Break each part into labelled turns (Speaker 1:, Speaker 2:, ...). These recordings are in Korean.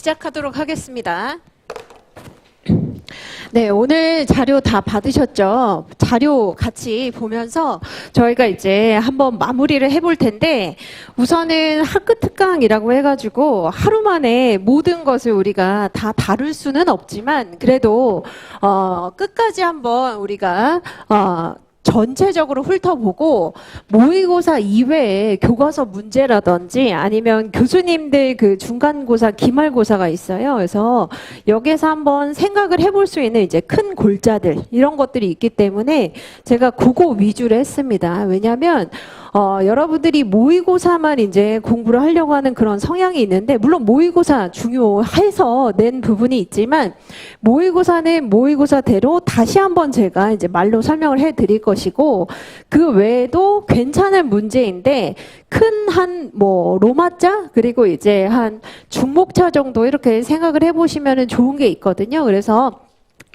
Speaker 1: 시작하도록 하겠습니다. 네, 오늘 자료 다 받으셨죠? 자료 같이 보면서 저희가 이제 한번 마무리를 해볼 텐데, 우선은 학급 특강이라고 해가지고 하루 만에 모든 것을 우리가 다 다룰 수는 없지만, 그래도 끝까지 한번 우리가 전체적으로 훑어보고, 모의고사 이외에 교과서 문제라든지 아니면 교수님들 그 중간고사, 기말고사가 있어요. 그래서 여기에서 한번 생각을 해볼 수 있는 이제 큰 골자들, 이런 것들이 있기 때문에 제가 그거 위주로 했습니다. 왜냐하면 여러분들이 모의고사만 이제 공부를 하려고 하는 그런 성향이 있는데, 물론 모의고사 중요해서 낸 부분이 있지만, 모의고사는 모의고사대로 다시 한번 제가 이제 말로 설명을 해드릴 것이고, 그 외에도 괜찮은 문제인데, 큰 한 로마자, 그리고 이제 한 중목차 정도 이렇게 생각을 해보시면 좋은 게 있거든요. 그래서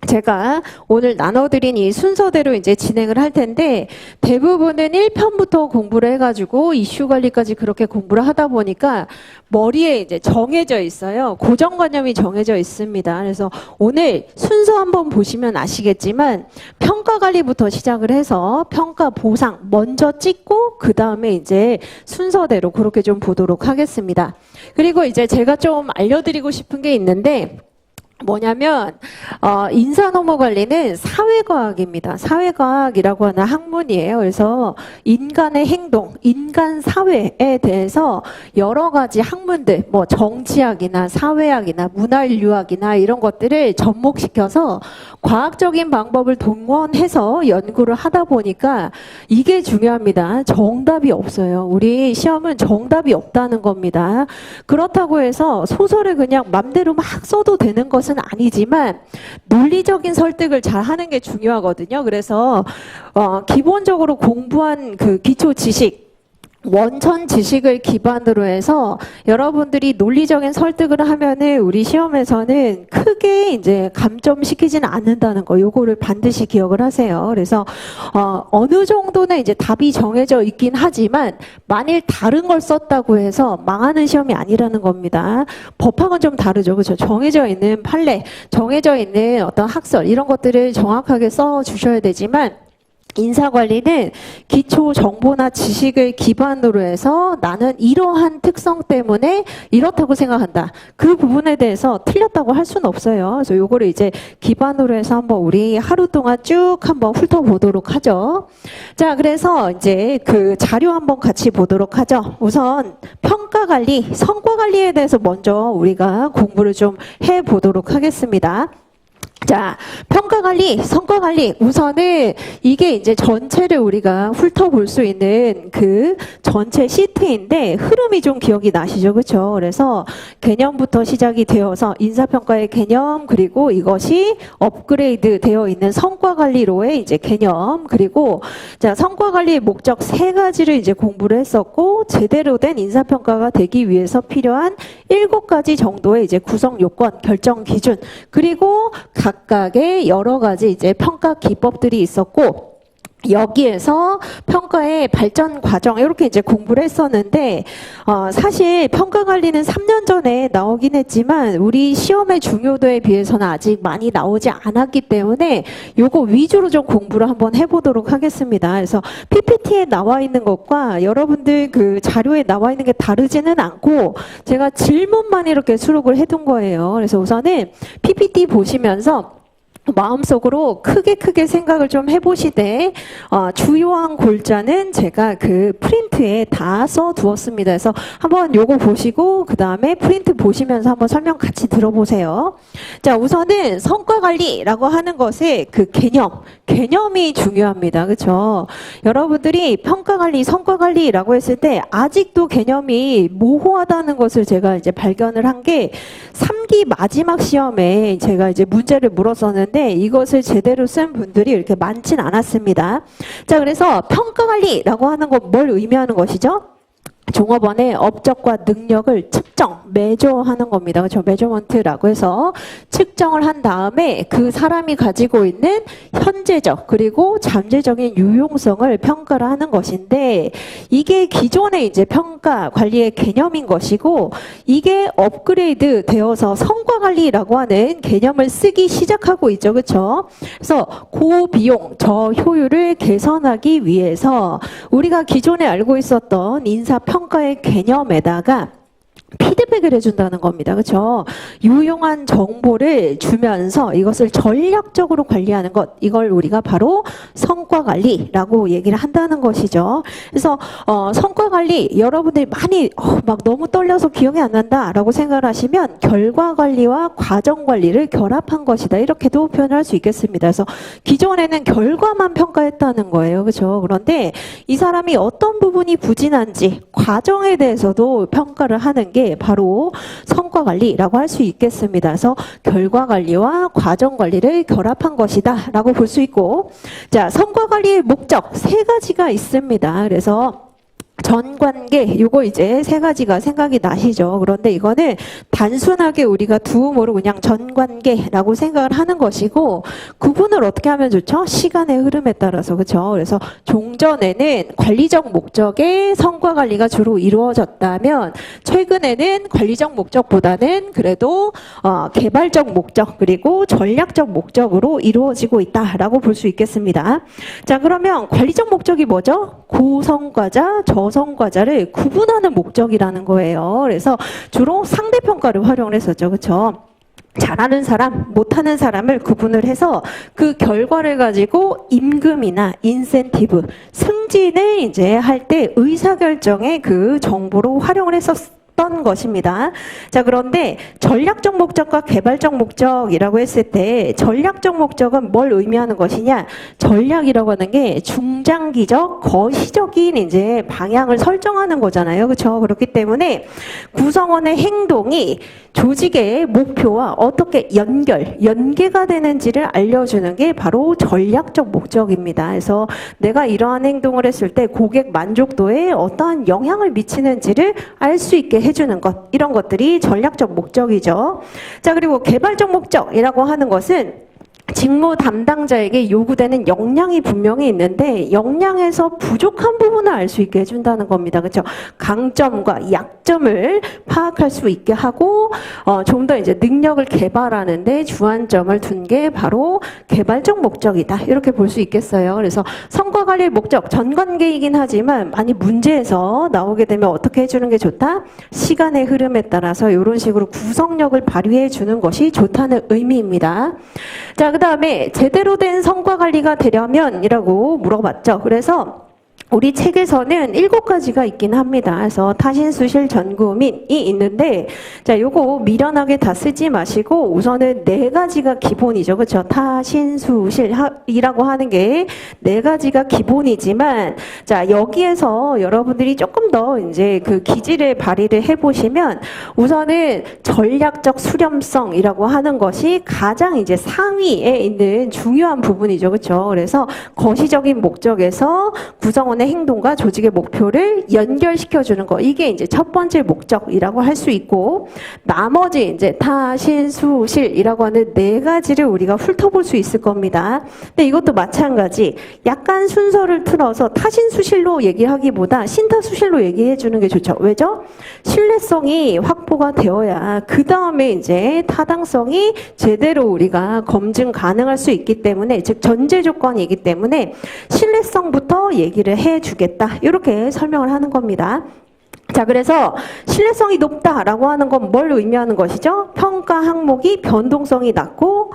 Speaker 1: 제가 오늘 나눠드린 이 순서대로 이제 진행을 할 텐데, 대부분은 1편부터 공부를 해가지고 이슈 관리까지 그렇게 공부를 하다 보니까 머리에 이제 정해져 있어요. 고정관념이 정해져 있습니다. 그래서 오늘 순서 한번 보시면 아시겠지만, 평가 관리부터 시작을 해서 평가 보상 먼저 찍고 그 다음에 이제 순서대로 그렇게 좀 보도록 하겠습니다. 그리고 이제 제가 좀 알려드리고 싶은 게 있는데, 뭐냐면 인사노무관리는 사회과학입니다. 사회과학이라고 하는 학문이에요. 그래서 인간의 행동, 인간 사회에 대해서 여러 가지 학문들, 정치학이나 사회학이나 문화인류학이나 이런 것들을 접목시켜서 과학적인 방법을 동원해서 연구를 하다 보니까 이게 중요합니다. 정답이 없어요. 우리 시험은 정답이 없다는 겁니다. 그렇다고 해서 소설을 그냥 맘대로 막 써도 되는 것은 아니지만 논리적인 설득을 잘 하는 게 중요하거든요. 그래서 기본적으로 공부한 그 기초 지식, 원천 지식을 기반으로 해서 여러분들이 논리적인 설득을 하면은 우리 시험에서는 크게 이제 감점시키지는 않는다는 거, 요거를 반드시 기억을 하세요. 그래서 어느 정도는 이제 답이 정해져 있긴 하지만, 만일 다른 걸 썼다고 해서 망하는 시험이 아니라는 겁니다. 법학은 좀 다르죠, 그렇죠? 정해져 있는 판례, 정해져 있는 어떤 학설, 이런 것들을 정확하게 써 주셔야 되지만, 인사관리는 기초 정보나 지식을 기반으로 해서 나는 이러한 특성 때문에 이렇다고 생각한다. 그 부분에 대해서 틀렸다고 할 수는 없어요. 그래서 요거를 이제 기반으로 해서 한번 우리 하루 동안 쭉 한번 훑어보도록 하죠. 자, 그래서 이제 그 자료 한번 같이 보도록 하죠. 우선 평가관리, 성과관리에 대해서 먼저 우리가 공부를 좀 해보도록 하겠습니다. 자, 평가관리, 성과관리, 우선은 이게 이제 전체를 우리가 훑어볼 수 있는 그 전체 시트인데, 흐름이 좀 기억이 나시죠? 그렇죠? 그래서 개념부터 시작이 되어서 인사평가의 개념, 그리고 이것이 업그레이드 되어 있는 성과관리로의 이제 개념, 그리고 자, 성과관리의 목적 3가지를 이제 공부를 했었고, 제대로 된 인사평가가 되기 위해서 필요한 7가지 정도의 이제 구성 요건, 결정 기준, 그리고 각각의 여러 가지 이제 평가 기법들이 있었고, 여기에서 평가의 발전 과정 이렇게 이제 공부를 했었는데, 사실 평가 관리는 3년 전에 나오긴 했지만 우리 시험의 중요도에 비해서는 아직 많이 나오지 않았기 때문에 요거 위주로 좀 공부를 한번 해보도록 하겠습니다. 그래서 PPT에 나와 있는 것과 여러분들 그 자료에 나와 있는 게 다르지는 않고, 제가 질문만 이렇게 수록을 해둔 거예요. 그래서 우선은 PPT 보시면서 마음속으로 크게 생각을 좀 해보시되, 주요한 골자는 제가 그 프린트에 다 써두었습니다. 그래서 한번 요거 보시고 그 다음에 프린트 보시면서 한번 설명 같이 들어보세요. 자, 우선은 성과관리라고 하는 것의 그 개념이 중요합니다. 그렇죠? 여러분들이 평가관리, 성과관리라고 했을 때 아직도 개념이 모호하다는 것을 제가 이제 발견을 한 게, 3기 마지막 시험에 제가 이제 문제를 물었었는데 이것을 제대로 쓴 분들이 이렇게 많진 않았습니다. 자, 그래서 평가관리라고 하는 건 뭘 의미하는 것이죠? 종업원의 업적과 능력을 측정, 메저하는 겁니다. 그렇죠? 메저먼트라고 해서 측정을 한 다음에 그 사람이 가지고 있는 현재적 그리고 잠재적인 유용성을 평가를 하는 것인데 이게 기존의 이제 평가 관리의 개념인 것이고 이게 업그레이드 되어서 성과 관리라고 하는 개념을 쓰기 시작하고 있죠. 그렇죠? 그래서 고비용, 저효율을 개선하기 위해서 우리가 기존에 알고 있었던 인사평가의 개념에다가 피드백을 해준다는 겁니다. 그렇죠? 유용한 정보를 주면서 이것을 전략적으로 관리하는 것, 이걸 우리가 바로 성과관리라고 얘기를 한다는 것이죠. 그래서 성과관리 여러분들이 많이 막 너무 떨려서 기억이 안 난다라고 생각을 하시면 결과관리와 과정관리를 결합한 것이다. 이렇게도 표현할 수 있겠습니다. 그래서 기존에는 결과만 평가했다는 거예요. 그렇죠? 그런데 이 사람이 어떤 부분이 부진한지 과정에 대해서도 평가를 하는 게 바로 성과관리라고 할 수 있겠습니다. 그래서 결과관리와 과정관리를 결합한 것이다 라고 볼 수 있고, 자, 성과관리의 목적 세 가지가 있습니다. 그래서 전관계, 요거 이제 세 가지가 생각이 나시죠. 그런데 이거는 단순하게 우리가 두음으로 그냥 전관계라고 생각을 하는 것이고, 구분을 어떻게 하면 좋죠? 시간의 흐름에 따라서, 그렇죠? 그래서 종전에는 관리적 목적의 성과 관리가 주로 이루어졌다면, 최근에는 관리적 목적보다는 그래도 개발적 목적 그리고 전략적 목적으로 이루어지고 있다라고 볼 수 있겠습니다. 자, 그러면 관리적 목적이 뭐죠? 고성과자, 저성과자를 구분하는 목적이라는 거예요. 그래서 주로 상대평가를 활용을 했었죠. 그렇죠? 잘하는 사람, 못하는 사람을 구분을 해서 그 결과를 가지고 임금이나 인센티브, 승진을 이제 할 때 의사결정의 그 정보로 활용을 했었던 것입니다. 자, 그런데 전략적 목적과 개발적 목적이라고 했을 때 전략적 목적은 뭘 의미하는 것이냐? 전략이라고 하는 게 중장기적, 거시적인 이제 방향을 설정하는 거잖아요. 그렇죠? 그렇기 때문에 구성원의 행동이 조직의 목표와 어떻게 연계가 되는지를 알려주는 게 바로 전략적 목적입니다. 그래서 내가 이러한 행동을 했을 때 고객 만족도에 어떠한 영향을 미치는지를 알 수 있게 해주는 것, 이런 것들이 전략적 목적이죠. 자, 그리고 개발적 목적이라고 하는 것은 직무 담당자에게 요구되는 역량이 분명히 있는데 역량에서 부족한 부분을 알 수 있게 해준다는 겁니다. 그렇죠? 강점과 약점을 파악할 수 있게 하고 좀 더 이제 능력을 개발하는데 주안점을 둔 게 바로 개발적 목적이다. 이렇게 볼 수 있겠어요. 그래서 성과 관리의 목적, 전관계이긴 하지만 많이 문제에서 나오게 되면 어떻게 해주는 게 좋다? 시간의 흐름에 따라서 이런 식으로 구성력을 발휘해 주는 것이 좋다는 의미입니다. 자, 그 다음에 제대로 된 성과 관리가 되려면이라고 물어봤죠. 그래서 우리 책에서는 7가지가 있긴 합니다. 그래서 타신수실 전구민이 있는데, 자, 요거 미련하게 다 쓰지 마시고 우선은 4가지가 기본이죠. 그렇죠? 타신수실이라고 하는 게 4가지가 기본이지만, 자, 여기에서 여러분들이 조금 더 이제 그 기질을 발휘를 해보시면 우선은 전략적 수렴성이라고 하는 것이 가장 이제 상위에 있는 중요한 부분이죠. 그렇죠? 그래서 거시적인 목적에서 구성원 행동과 조직의 목표를 연결시켜주는 거, 이게 이제 첫 번째 목적이라고 할 수 있고, 나머지 이제 타신수실이라고 하는 4가지를 우리가 훑어볼 수 있을 겁니다. 근데 이것도 마찬가지, 약간 순서를 틀어서 타신수실로 얘기하기보다 신타수실로 얘기해주는 게 좋죠. 왜죠? 신뢰성이 확보가 되어야 그 다음에 이제 타당성이 제대로 우리가 검증 가능할 수 있기 때문에, 즉 전제 조건이기 때문에 신뢰성부터 얘기를 해주겠다, 이렇게 설명을 하는 겁니다. 자, 그래서 신뢰성이 높다라고 하는 건 뭘 의미하는 것이죠? 평가 항목이 변동성이 낮고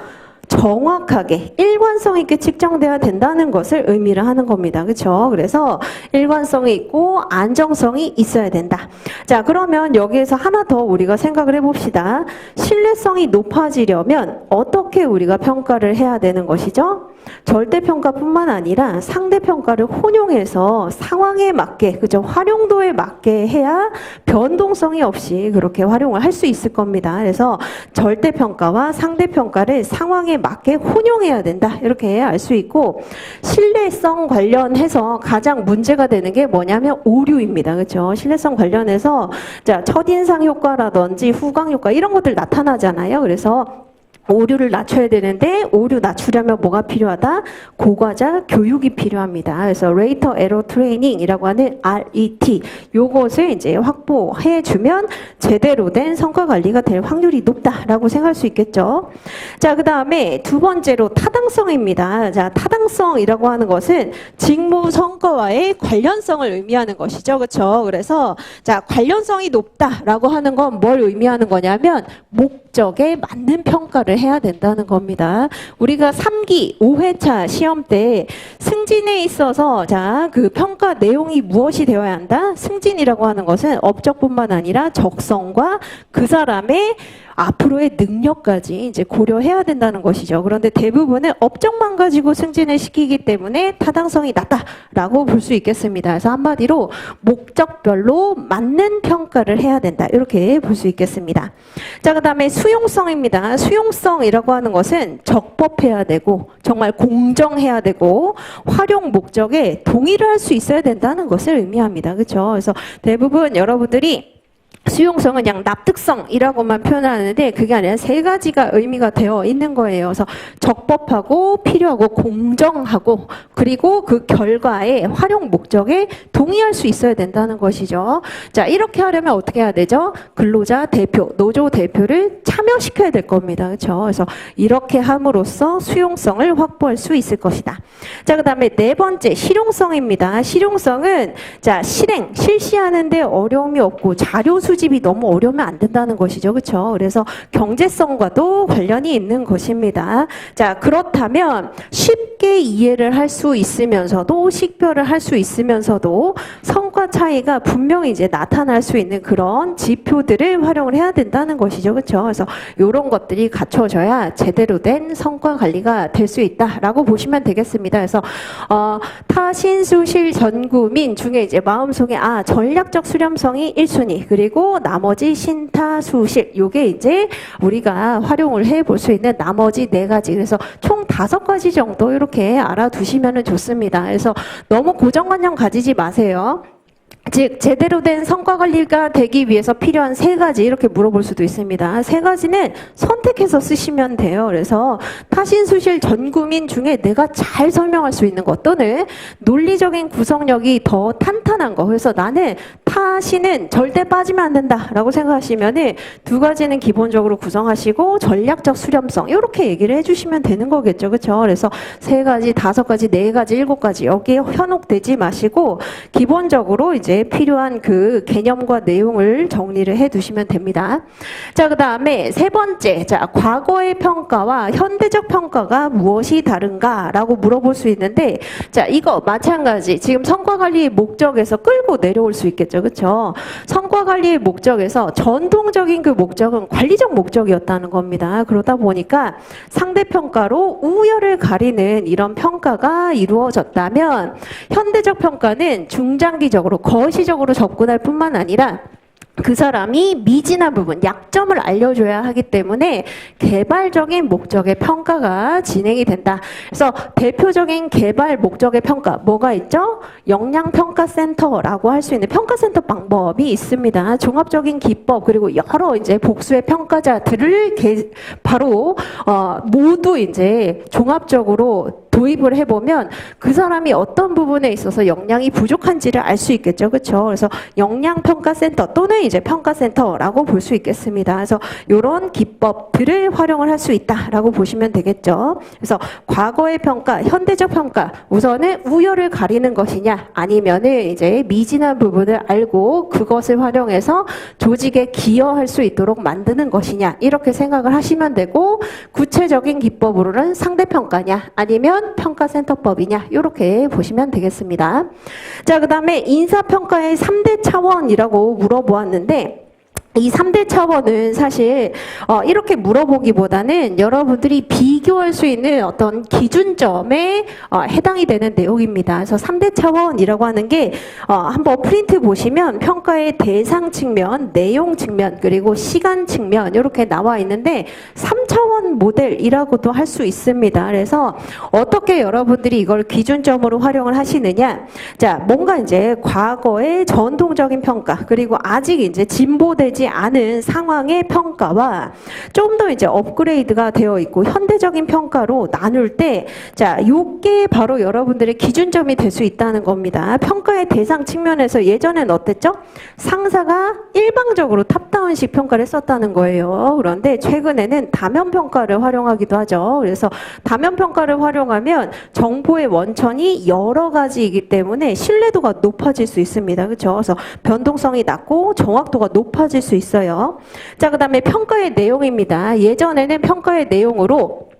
Speaker 1: 정확하게 일관성 있게 측정돼야 된다는 것을 의미를 하는 겁니다. 그렇죠? 그래서 일관성이 있고 안정성이 있어야 된다. 자, 그러면 여기에서 하나 더 우리가 생각을 해봅시다. 신뢰성이 높아지려면 어떻게 우리가 평가를 해야 되는 것이죠? 절대평가뿐만 아니라 상대평가를 혼용해서 상황에 맞게, 그죠? 활용도에 맞게 해야 변동성이 없이 그렇게 활용을 할 수 있을 겁니다. 그래서 절대평가와 상대평가를 상황에 맞게 혼용해야 된다. 이렇게 알 수 있고, 신뢰성 관련해서 가장 문제가 되는 게 뭐냐면 오류입니다. 그렇죠? 신뢰성 관련해서 자, 첫인상 효과라든지 후광 효과 이런 것들 나타나잖아요. 그래서 오류를 낮춰야 되는데 오류 낮추려면 뭐가 필요하다? 고과자 교육이 필요합니다. 그래서 Rate Error Training이라고 하는 RET 요것을 이제 확보해 주면 제대로 된 성과 관리가 될 확률이 높다라고 생각할 수 있겠죠. 자, 그다음에 두 번째로 타당성입니다. 자, 타당성이라고 하는 것은 직무 성과와의 관련성을 의미하는 것이죠. 그렇죠? 그래서 자, 관련성이 높다라고 하는 건 뭘 의미하는 거냐면 목적에 맞는 평가를 해야 된다는 겁니다. 우리가 3기 5회차 시험 때 승진에 있어서 자, 그 평가 내용이 무엇이 되어야 한다? 승진이라고 하는 것은 업적뿐만 아니라 적성과 그 사람의 앞으로의 능력까지 이제 고려해야 된다는 것이죠. 그런데 대부분은 업적만 가지고 승진을 시키기 때문에 타당성이 낮다라고 볼 수 있겠습니다. 그래서 한마디로 목적별로 맞는 평가를 해야 된다. 이렇게 볼 수 있겠습니다. 자, 그다음에 수용성입니다. 수용성이라고 하는 것은 적법해야 되고 정말 공정해야 되고 활용 목적에 동의를 할 수 있어야 된다는 것을 의미합니다. 그렇죠? 그래서 대부분 여러분들이 수용성은 그냥 납득성이라고만 표현하는데 그게 아니라 세 가지가 의미가 되어 있는 거예요. 그래서 적법하고 필요하고 공정하고 그리고 그 결과의 활용 목적에 동의할 수 있어야 된다는 것이죠. 자, 이렇게 하려면 어떻게 해야 되죠? 근로자 대표, 노조 대표를 참여시켜야 될 겁니다. 그렇죠? 그래서 이렇게 함으로써 수용성을 확보할 수 있을 것이다. 자, 그다음에 네 번째 실용성입니다. 실용성은 자, 실시하는데 어려움이 없고 자료 수집이 너무 어려우면 안 된다는 것이죠. 그렇죠? 그래서 경제성과도 관련이 있는 것입니다. 자, 그렇다면 쉽게 이해를 할 수 있으면서도 식별을 할 수 있으면서도 성과 차이가 분명히 이제 나타날 수 있는 그런 지표들을 활용을 해야 된다는 것이죠. 그렇죠? 그래서 이런 것들이 갖춰져야 제대로 된 성과 관리가 될 수 있다라고 보시면 되겠습니다. 그래서 타신수실 전구민 중에 이제 마음속에 전략적 수렴성이 1순위 그리고 나머지 신타수실 요게 이제 우리가 활용을 해볼 수 있는 나머지 네 가지 그래서 총 5가지 정도 이렇게 알아두시면 좋습니다. 그래서 너무 고정관념 가지지 마세요. 즉 제대로 된 성과 관리가 되기 위해서 필요한 3가지 이렇게 물어볼 수도 있습니다. 3가지는 선택해서 쓰시면 돼요. 그래서 타신수실 전구민 중에 내가 잘 설명할 수 있는 것 또는 논리적인 구성력이 더 탄탄한 거. 그래서 나는 타신은 절대 빠지면 안 된다라고 생각하시면은 2가지는 기본적으로 구성하시고 전략적 수렴성 이렇게 얘기를 해주시면 되는 거겠죠. 그렇죠? 그래서 3가지, 5가지, 4가지, 7가지 여기에 현혹되지 마시고 기본적으로 이제 필요한 그 개념과 내용을 정리를 해 두시면 됩니다. 자, 그 다음에 3번째. 자, 과거의 평가와 현대적 평가가 무엇이 다른가라고 물어볼 수 있는데, 자, 이거 마찬가지. 지금 성과 관리의 목적에서 끌고 내려올 수 있겠죠. 그렇죠? 성과 관리의 목적에서 전통적인 그 목적은 관리적 목적이었다는 겁니다. 그러다 보니까 상대 평가로 우열을 가리는 이런 평가가 이루어졌다면 현대적 평가는 중장기적으로 거시적으로 접근할 뿐만 아니라 그 사람이 미진한 부분, 약점을 알려줘야 하기 때문에 개발적인 목적의 평가가 진행이 된다. 그래서 대표적인 개발 목적의 평가, 뭐가 있죠? 역량평가센터라고 할 수 있는 평가센터 방법이 있습니다. 종합적인 기법, 그리고 여러 이제 복수의 평가자들을 바로, 모두 이제 종합적으로 도입을 해보면 그 사람이 어떤 부분에 있어서 역량이 부족한지를 알 수 있겠죠. 그렇죠? 그래서 역량평가센터 또는 이제 평가센터라고 볼 수 있겠습니다. 그래서 이런 기법들을 활용을 할 수 있다라고 보시면 되겠죠. 그래서 과거의 평가, 현대적 평가 우선은 우열을 가리는 것이냐 아니면은 이제 미진한 부분을 알고 그것을 활용해서 조직에 기여할 수 있도록 만드는 것이냐 이렇게 생각을 하시면 되고 구체적인 기법으로는 상대평가냐 아니면 평가센터법이냐 이렇게 보시면 되겠습니다. 자, 그 다음에 인사평가의 3대 차원이라고 물어보았는데 이 3대 차원은 사실 이렇게 물어보기보다는 여러분들이 비교할 수 있는 어떤 기준점에 해당이 되는 내용입니다. 그래서 3대 차원이라고 하는 게 한번 프린트 보시면 평가의 대상 측면, 내용 측면, 그리고 시간 측면 이렇게 나와 있는데 3차원 모델이라고도 할 수 있습니다. 그래서 어떻게 여러분들이 이걸 기준점으로 활용을 하시느냐? 자, 뭔가 이제 과거의 전통적인 평가, 그리고 아직 이제 진보되지 않은 상황의 평가와 좀 더 이제 업그레이드가 되어 있고 현대적인 평가로 나눌 때, 자, 요게 바로 여러분들의 기준점이 될 수 있다는 겁니다. 평가의 대상 측면에서 예전엔 어땠죠? 상사가 일방적으로 탑다운식 평가를 했었다는 거예요. 그런데 최근에는 다면 평가를 활용하기도 하죠. 그래서 다면 평가를 활용하면 정보의 원천이 여러 가지이기 때문에 신뢰도가 높아질 수 있습니다. 그렇죠? 그래서 변동성이 낮고 정확도가 높아질 수 있어요. 자, 그다음에 평가의 내용입니다. 예전에는 평가의 내용으로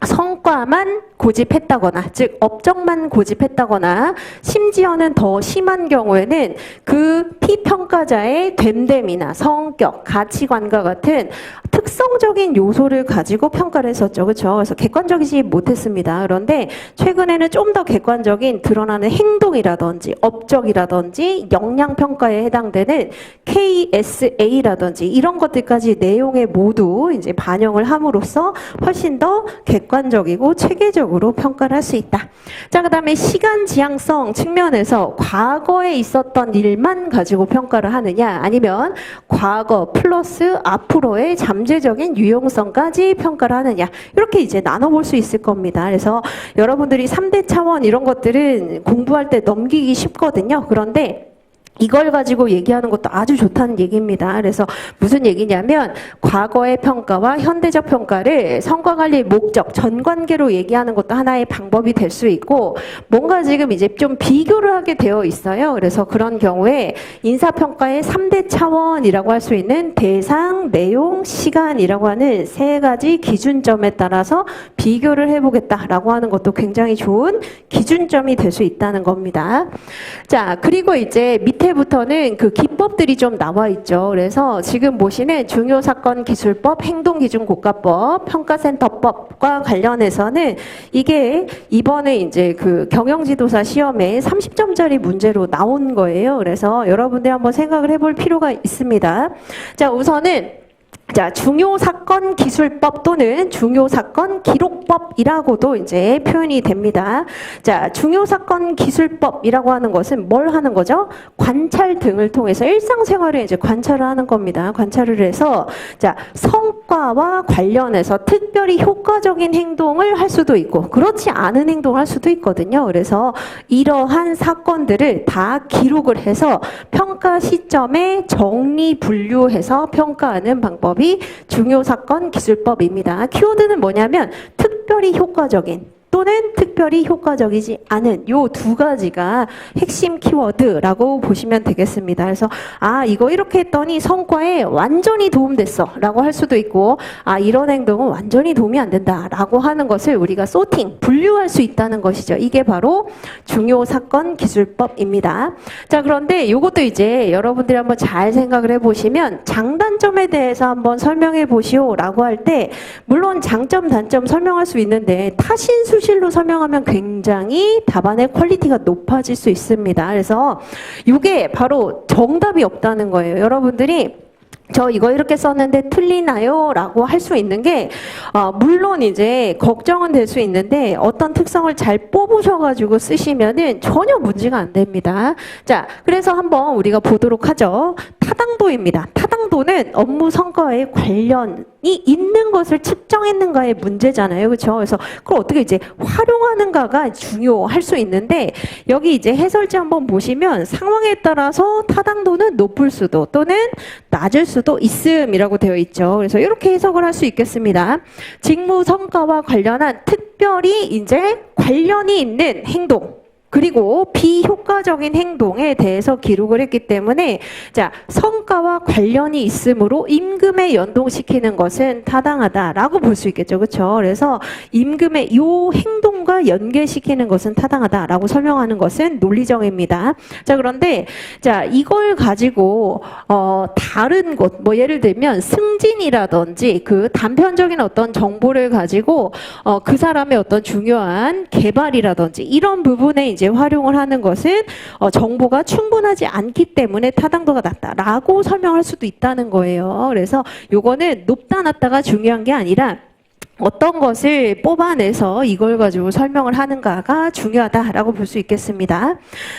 Speaker 1: 성과만 고집했다거나, 즉 업적만 고집했다거나, 심지어는 더 심한 경우에는 그 피평가자의 됨됨이나 성격, 가치관과 같은 특성적인 요소를 가지고 평가를 했었죠. 그렇죠? 그래서 객관적이지 못했습니다. 그런데 최근에는 좀 더 객관적인 드러나는 행동이라든지 업적이라든지 역량평가에 해당되는 KSA라든지 이런 것들까지 내용에 모두 이제 반영을 함으로써 훨씬 더 객관적이고 체계적으로 평가를 할 수 있다. 자, 그 다음에 시간 지향성 측면에서 과거에 있었던 일만 가지고 평가를 하느냐, 아니면 과거 플러스 앞으로의 잠재적인 유용성까지 평가를 하느냐, 이렇게 이제 나눠볼 수 있을 겁니다. 그래서 여러분들이 3대 차원 이런 것들은 공부할 때 넘기기 쉽거든요. 그런데 이걸 가지고 얘기하는 것도 아주 좋다는 얘기입니다. 그래서 무슨 얘기냐면 과거의 평가와 현대적 평가를 성과관리의 목적, 전관계로 얘기하는 것도 하나의 방법이 될 수 있고, 뭔가 지금 이제 좀 비교를 하게 되어 있어요. 그래서 그런 경우에 인사평가의 3대 차원이라고 할 수 있는 대상, 내용, 시간이라고 하는 세 가지 기준점에 따라서 비교를 해보겠다라고 하는 것도 굉장히 좋은 기준점이 될 수 있다는 겁니다. 자, 그리고 이제 밑에부터는 그 기법들이 좀 나와 있죠. 그래서 지금 보시는 중요사건기술법, 행동기준국가법, 평가센터법과 관련해서는 이게 이번에 이제 그 경영지도사 시험에 30점짜리 문제로 나온 거예요. 그래서 여러분들이 한번 생각을 해볼 필요가 있습니다. 자, 우선은 자, 중요사건 기술법 또는 중요사건 기록법이라고도 이제 표현이 됩니다. 자, 중요사건 기술법이라고 하는 것은 뭘 하는 거죠? 관찰 등을 통해서 일상생활에 이제 관찰을 하는 겁니다. 관찰을 해서 자, 성과와 관련해서 특별히 효과적인 행동을 할 수도 있고 그렇지 않은 행동을 할 수도 있거든요. 그래서 이러한 사건들을 다 기록을 해서 평가 시점에 정리 분류해서 평가하는 방법이 중요사건 기술법입니다. 키워드는 뭐냐면 특별히 효과적인 또는 특별히 효과적이지 않은 요 두 가지가 핵심 키워드라고 보시면 되겠습니다. 그래서 아, 이거 이렇게 했더니 성과에 완전히 도움됐어 라고 할 수도 있고, 아, 이런 행동은 완전히 도움이 안 된다 라고 하는 것을 우리가 소팅, 분류할 수 있다는 것이죠. 이게 바로 중요사건 기술법입니다. 자, 그런데 이것도 이제 여러분들이 한번 잘 생각을 해보시면 장단점에 대해서 한번 설명해 보시오 라고 할 때 물론 장점, 단점 설명할 수 있는데 타신수실로 설명하면 굉장히 답안의 퀄리티가 높아질 수 있습니다. 그래서 이게 바로 정답이 없다는 거예요. 여러분들이 저 이거 이렇게 썼는데 틀리나요? 라고 할 수 있는 게 물론 이제 걱정은 될 수 있는데 어떤 특성을 잘 뽑으셔가지고 쓰시면은 전혀 문제가 안 됩니다. 자, 그래서 한번 우리가 보도록 하죠. 타당도입니다. 타당도는 업무 성과에 관련이 있는 것을 측정했는가의 문제잖아요. 그렇죠? 그래서 그걸 어떻게 이제 활용하는가가 중요할 수 있는데 여기 이제 해설지 한번 보시면 상황에 따라서 타당도는 높을 수도 또는 낮을 수도 있음이라고 되어 있죠. 그래서 이렇게 해석을 할 수 있겠습니다. 직무 성과와 관련한 특별히 이제 관련이 있는 행동, 그리고 비효과적인 행동에 대해서 기록을 했기 때문에 자, 성과와 관련이 있으므로 임금에 연동시키는 것은 타당하다라고 볼 수 있겠죠. 그렇죠? 그래서 임금의 요 행동과 연계시키는 것은 타당하다라고 설명하는 것은 논리정입니다. 자, 그런데 자, 이걸 가지고 다른 것, 뭐 예를 들면 승진이라든지 그 단편적인 어떤 정보를 가지고 그 사람의 어떤 중요한 개발이라든지 이런 부분에 이제 활용을 하는 것은 정보가 충분하지 않기 때문에 타당도가 낮다라고 설명할 수도 있다는 거예요. 그래서 요거는 높다 낮다가 중요한 게 아니라 어떤 것을 뽑아내서 이걸 가지고 설명을 하는가가 중요하다라고 볼 수 있겠습니다.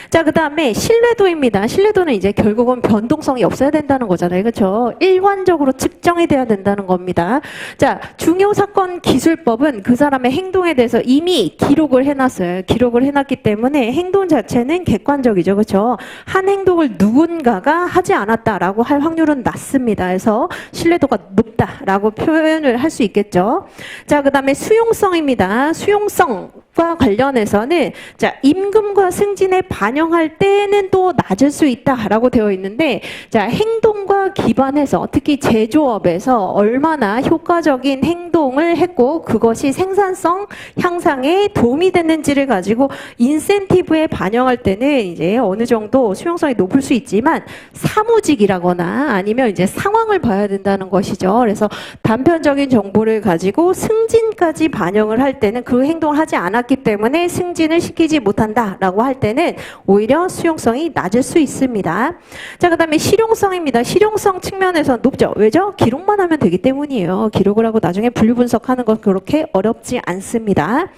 Speaker 1: 자, 그 다음에 신뢰도입니다. 신뢰도는 이제 결국은 변동성이 없어야 된다는 거잖아요. 그렇죠? 일관적으로 측정이 돼야 된다는 겁니다. 자, 중요사건 기술법은 그 사람의 행동에 대해서 이미 기록을 해놨어요. 기록을 해놨기 때문에 행동 자체는 객관적이죠. 그렇죠? 한 행동을 누군가가 하지 않았다라고 할 확률은 낮습니다. 그래서 신뢰도가 높다라고 표현을 할 수 있겠죠. 자, 그 다음에 수용성입니다. 수용성과 관련해서는 자, 임금과 승진에 반영할 때는 또 낮을 수 있다라고 되어 있는데 자, 행동과 기반해서 특히 제조업에서 얼마나 효과적인 행동을 했고 그것이 생산성 향상에 도움이 됐는지를 가지고 인센티브에 반영할 때는 이제 어느 정도 수용성이 높을 수 있지만 사무직이라거나 아니면 이제 상황을 봐야 된다는 것이죠. 그래서 단편적인 정보를 가지고 승진까지 반영을 할 때는 그 행동을 하지 않았기 때문에 승진을 시키지 못한다라고 할 때는 오히려 수용성이 낮을 수 있습니다. 자, 그 다음에 실용성입니다. 실용성 측면에서 높죠. 왜죠? 기록만 하면 되기 때문이에요. 기록을 하고 나중에 분류 분석하는 건 그렇게 어렵지 않습니다.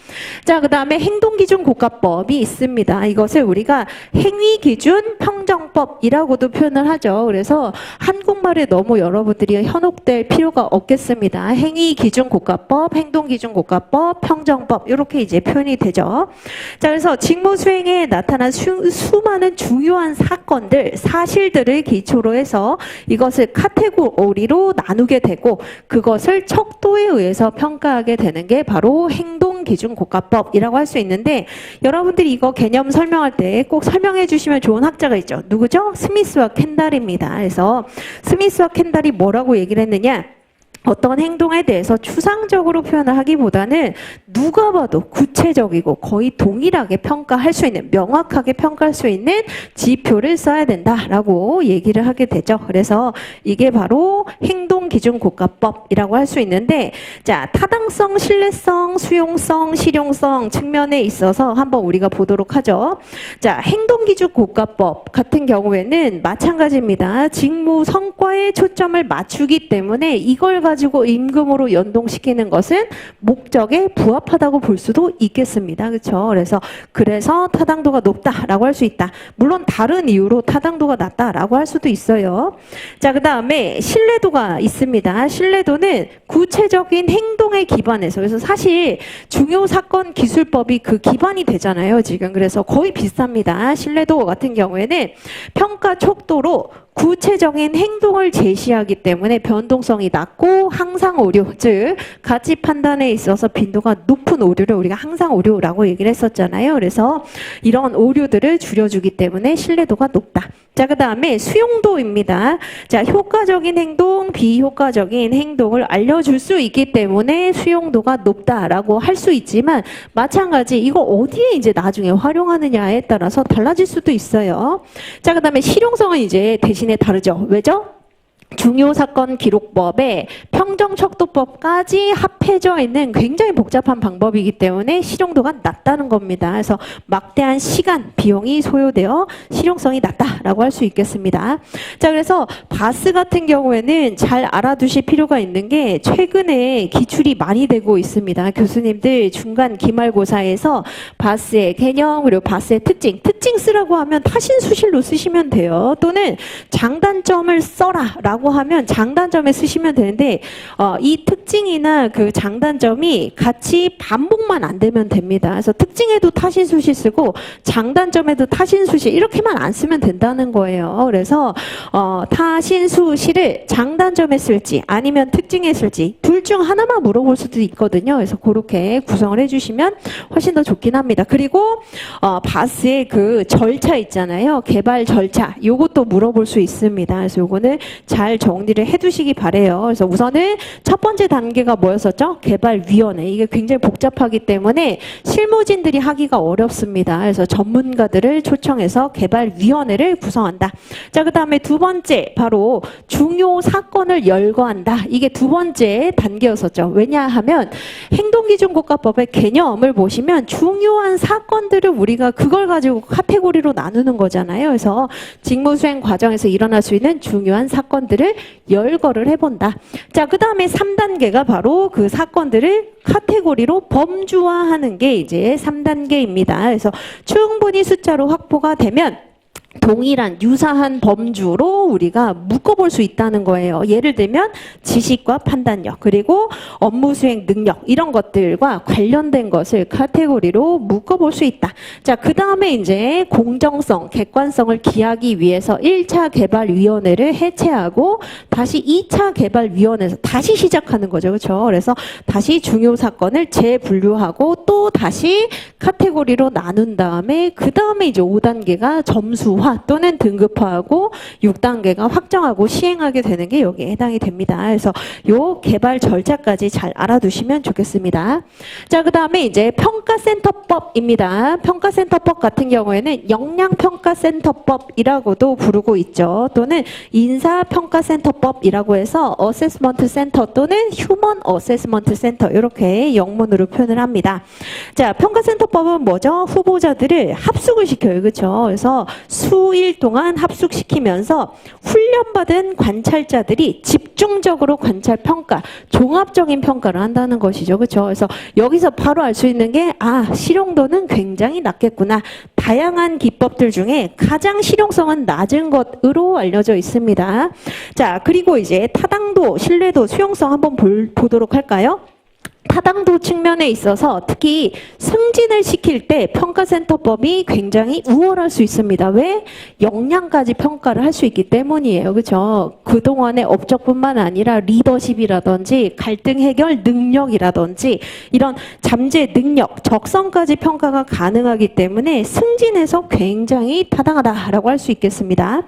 Speaker 1: 자, 그 다음에 행동기준국가법이 있습니다. 이것을 우리가 행위기준 평정법이라고도 표현을 하죠. 그래서 한국말에 너무 여러분들이 현혹될 필요가 없겠습니다. 행위기준국가법, 행동기준국가법, 평정법 이렇게 이제 표현이 되죠. 자, 그래서 직무 수행에 나타난 수많은 중요한 사건들, 사실들을 기초로 해서 이것을 카테고리로 나누게 되고 그것을 척도에 의해서 평가하게 되는 게 바로 행동기준국가법이라고 할 수 있는데 여러분들이 이거 개념 설명할 때 꼭 설명해 주시면 좋은 학자가 있죠. 누구죠? 스미스와 켄달입니다. 그래서 스미스와 켄달이 뭐라고 얘기를 했느냐? 어떤 행동에 대해서 추상적으로 표현을 하기보다는 누가 봐도 구체적이고 거의 동일하게 평가할 수 있는, 명확하게 평가할 수 있는 지표를 써야 된다라고 얘기를 하게 되죠. 그래서 이게 바로 행동기준국가법이라고 할 수 있는데 자, 타당성, 신뢰성, 수용성, 실용성 측면에 있어서 한번 우리가 보도록 하죠. 자, 행동기준국가법 같은 경우에는 마찬가지입니다. 직무 성과에 초점을 맞추기 때문에 이걸 가지고 임금으로 연동시키는 것은 목적에 부합하다고 볼 수도 있겠습니다. 그렇죠? 그래서 타당도가 높다라고 할 수 있다. 물론 다른 이유로 타당도가 낮다라고 할 수도 있어요. 자, 그 다음에 신뢰도가 있습니다. 신뢰도는 구체적인 행동에 기반해서 그래서 사실 중요사건 기술법이 그 기반이 되잖아요. 지금 그래서 거의 비슷합니다. 신뢰도 같은 경우에는 평가 촉도로 구체적인 행동을 제시하기 때문에 변동성이 낮고 항상 오류, 즉 가치 판단에 있어서 빈도가 높은 오류를 우리가 항상 오류라고 얘기를 했었잖아요. 그래서 이런 오류들을 줄여주기 때문에 신뢰도가 높다. 자, 그 다음에 수용도입니다. 자, 효과적인 행동, 비효과적인 행동을 알려줄 수 있기 때문에 수용도가 높다라고 할 수 있지만 마찬가지 이거 어디에 이제 나중에 활용하느냐에 따라서 달라질 수도 있어요. 자, 그 다음에 실용성은 이제 대신에 다르죠. 왜죠? 중요사건 기록법에 평정척도법까지 합해져 있는 굉장히 복잡한 방법이기 때문에 실용도가 낮다는 겁니다. 그래서 막대한 시간, 비용이 소요되어 실용성이 낮다라고 할 수 있겠습니다. 자, 그래서 바스 같은 경우에는 잘 알아두실 필요가 있는 게 최근에 기출이 많이 되고 있습니다. 교수님들 중간 기말고사에서 바스의 개념 그리고 바스의 특징 쓰라고 하면 타신수실로 쓰시면 돼요. 또는 장단점을 써라 라고 라고 하면 장단점에 쓰시면 되는데 이 특징이나 그 장단점이 같이 반복만 안 되면 됩니다. 그래서 특징에도 타신수시 쓰고 장단점에도 타신수시 이렇게만 안 쓰면 된다는 거예요. 그래서 타신수시를 장단점에 쓸지 아니면 특징에 쓸지 둘 중 하나만 물어볼 수도 있거든요. 그래서 그렇게 구성을 해주시면 훨씬 더 좋긴 합니다. 그리고 바스의 그 절차 있잖아요. 개발 절차 요것도 물어볼 수 있습니다. 그래서 요거는 잘 정리를 해두시기 바래요. 그래서 우선은 첫 번째 단계가 뭐였었죠? 개발위원회. 이게 굉장히 복잡하기 때문에 실무진들이 하기가 어렵습니다. 그래서 전문가들을 초청해서 개발위원회를 구성한다. 자, 그 다음에 두 번째 바로 중요 사건을 열거한다. 이게 두 번째 단계였었죠. 왜냐하면 행동기준국가법의 개념을 보시면 중요한 사건들을 우리가 그걸 가지고 카테고리로 나누는 거잖아요. 그래서 직무수행 과정에서 일어날 수 있는 중요한 사건들을 열거를 해본다. 자, 그 다음에 3단계가 바로 그 사건들을 카테고리로 범주화하는 게 이제 3단계입니다. 그래서 충분히 숫자로 확보가 되면 동일한 유사한 범주로 우리가 묶어볼 수 있다는 거예요. 예를 들면 지식과 판단력 그리고 업무 수행 능력 이런 것들과 관련된 것을 카테고리로 묶어볼 수 있다. 자, 그 다음에 이제 공정성, 객관성을 기하기 위해서 1차 개발위원회를 해체하고 다시 2차 개발위원회에서 다시 시작하는 거죠. 그렇죠? 그래서 다시 중요 사건을 재분류하고 또 다시 카테고리로 나눈 다음에 그 다음에 이제 5단계가 점수화 또는 등급화하고 6단계가 확정하고 시행하게 되는 게 여기에 해당이 됩니다. 그래서 요 개발 절차까지 잘 알아두시면 좋겠습니다. 자, 그 다음에 이제 평가센터법입니다. 평가센터법 같은 경우에는 역량평가센터법이라고도 부르고 있죠. 또는 인사평가센터법이라고 해서 어세스먼트 센터 또는 휴먼 어세스먼트 센터 이렇게 영문으로 표현을 합니다. 자, 평가센터법은 뭐죠? 후보자들을 합숙을 시켜요. 그렇죠? 그래서 수일 동안 합숙시키면서 훈련받은 관찰자들이 집중적으로 관찰 평가, 종합적인 평가를 한다는 것이죠. 그렇죠? 그래서 여기서 바로 알 수 있는 게 실용도는 굉장히 낮겠구나. 다양한 기법들 중에 가장 실용성은 낮은 것으로 알려져 있습니다. 자, 그리고 이제 타당도, 신뢰도, 수용성 한번 보도록 할까요? 타당도 측면에 있어서 특히 승진을 시킬 때 평가센터법이 굉장히 우월할 수 있습니다. 왜? 역량까지 평가를 할 수 있기 때문이에요. 그렇죠? 그동안의 업적뿐만 아니라 리더십이라든지 갈등 해결 능력이라든지 이런 잠재 능력, 적성까지 평가가 가능하기 때문에 승진에서 굉장히 타당하다라고 할 수 있겠습니다.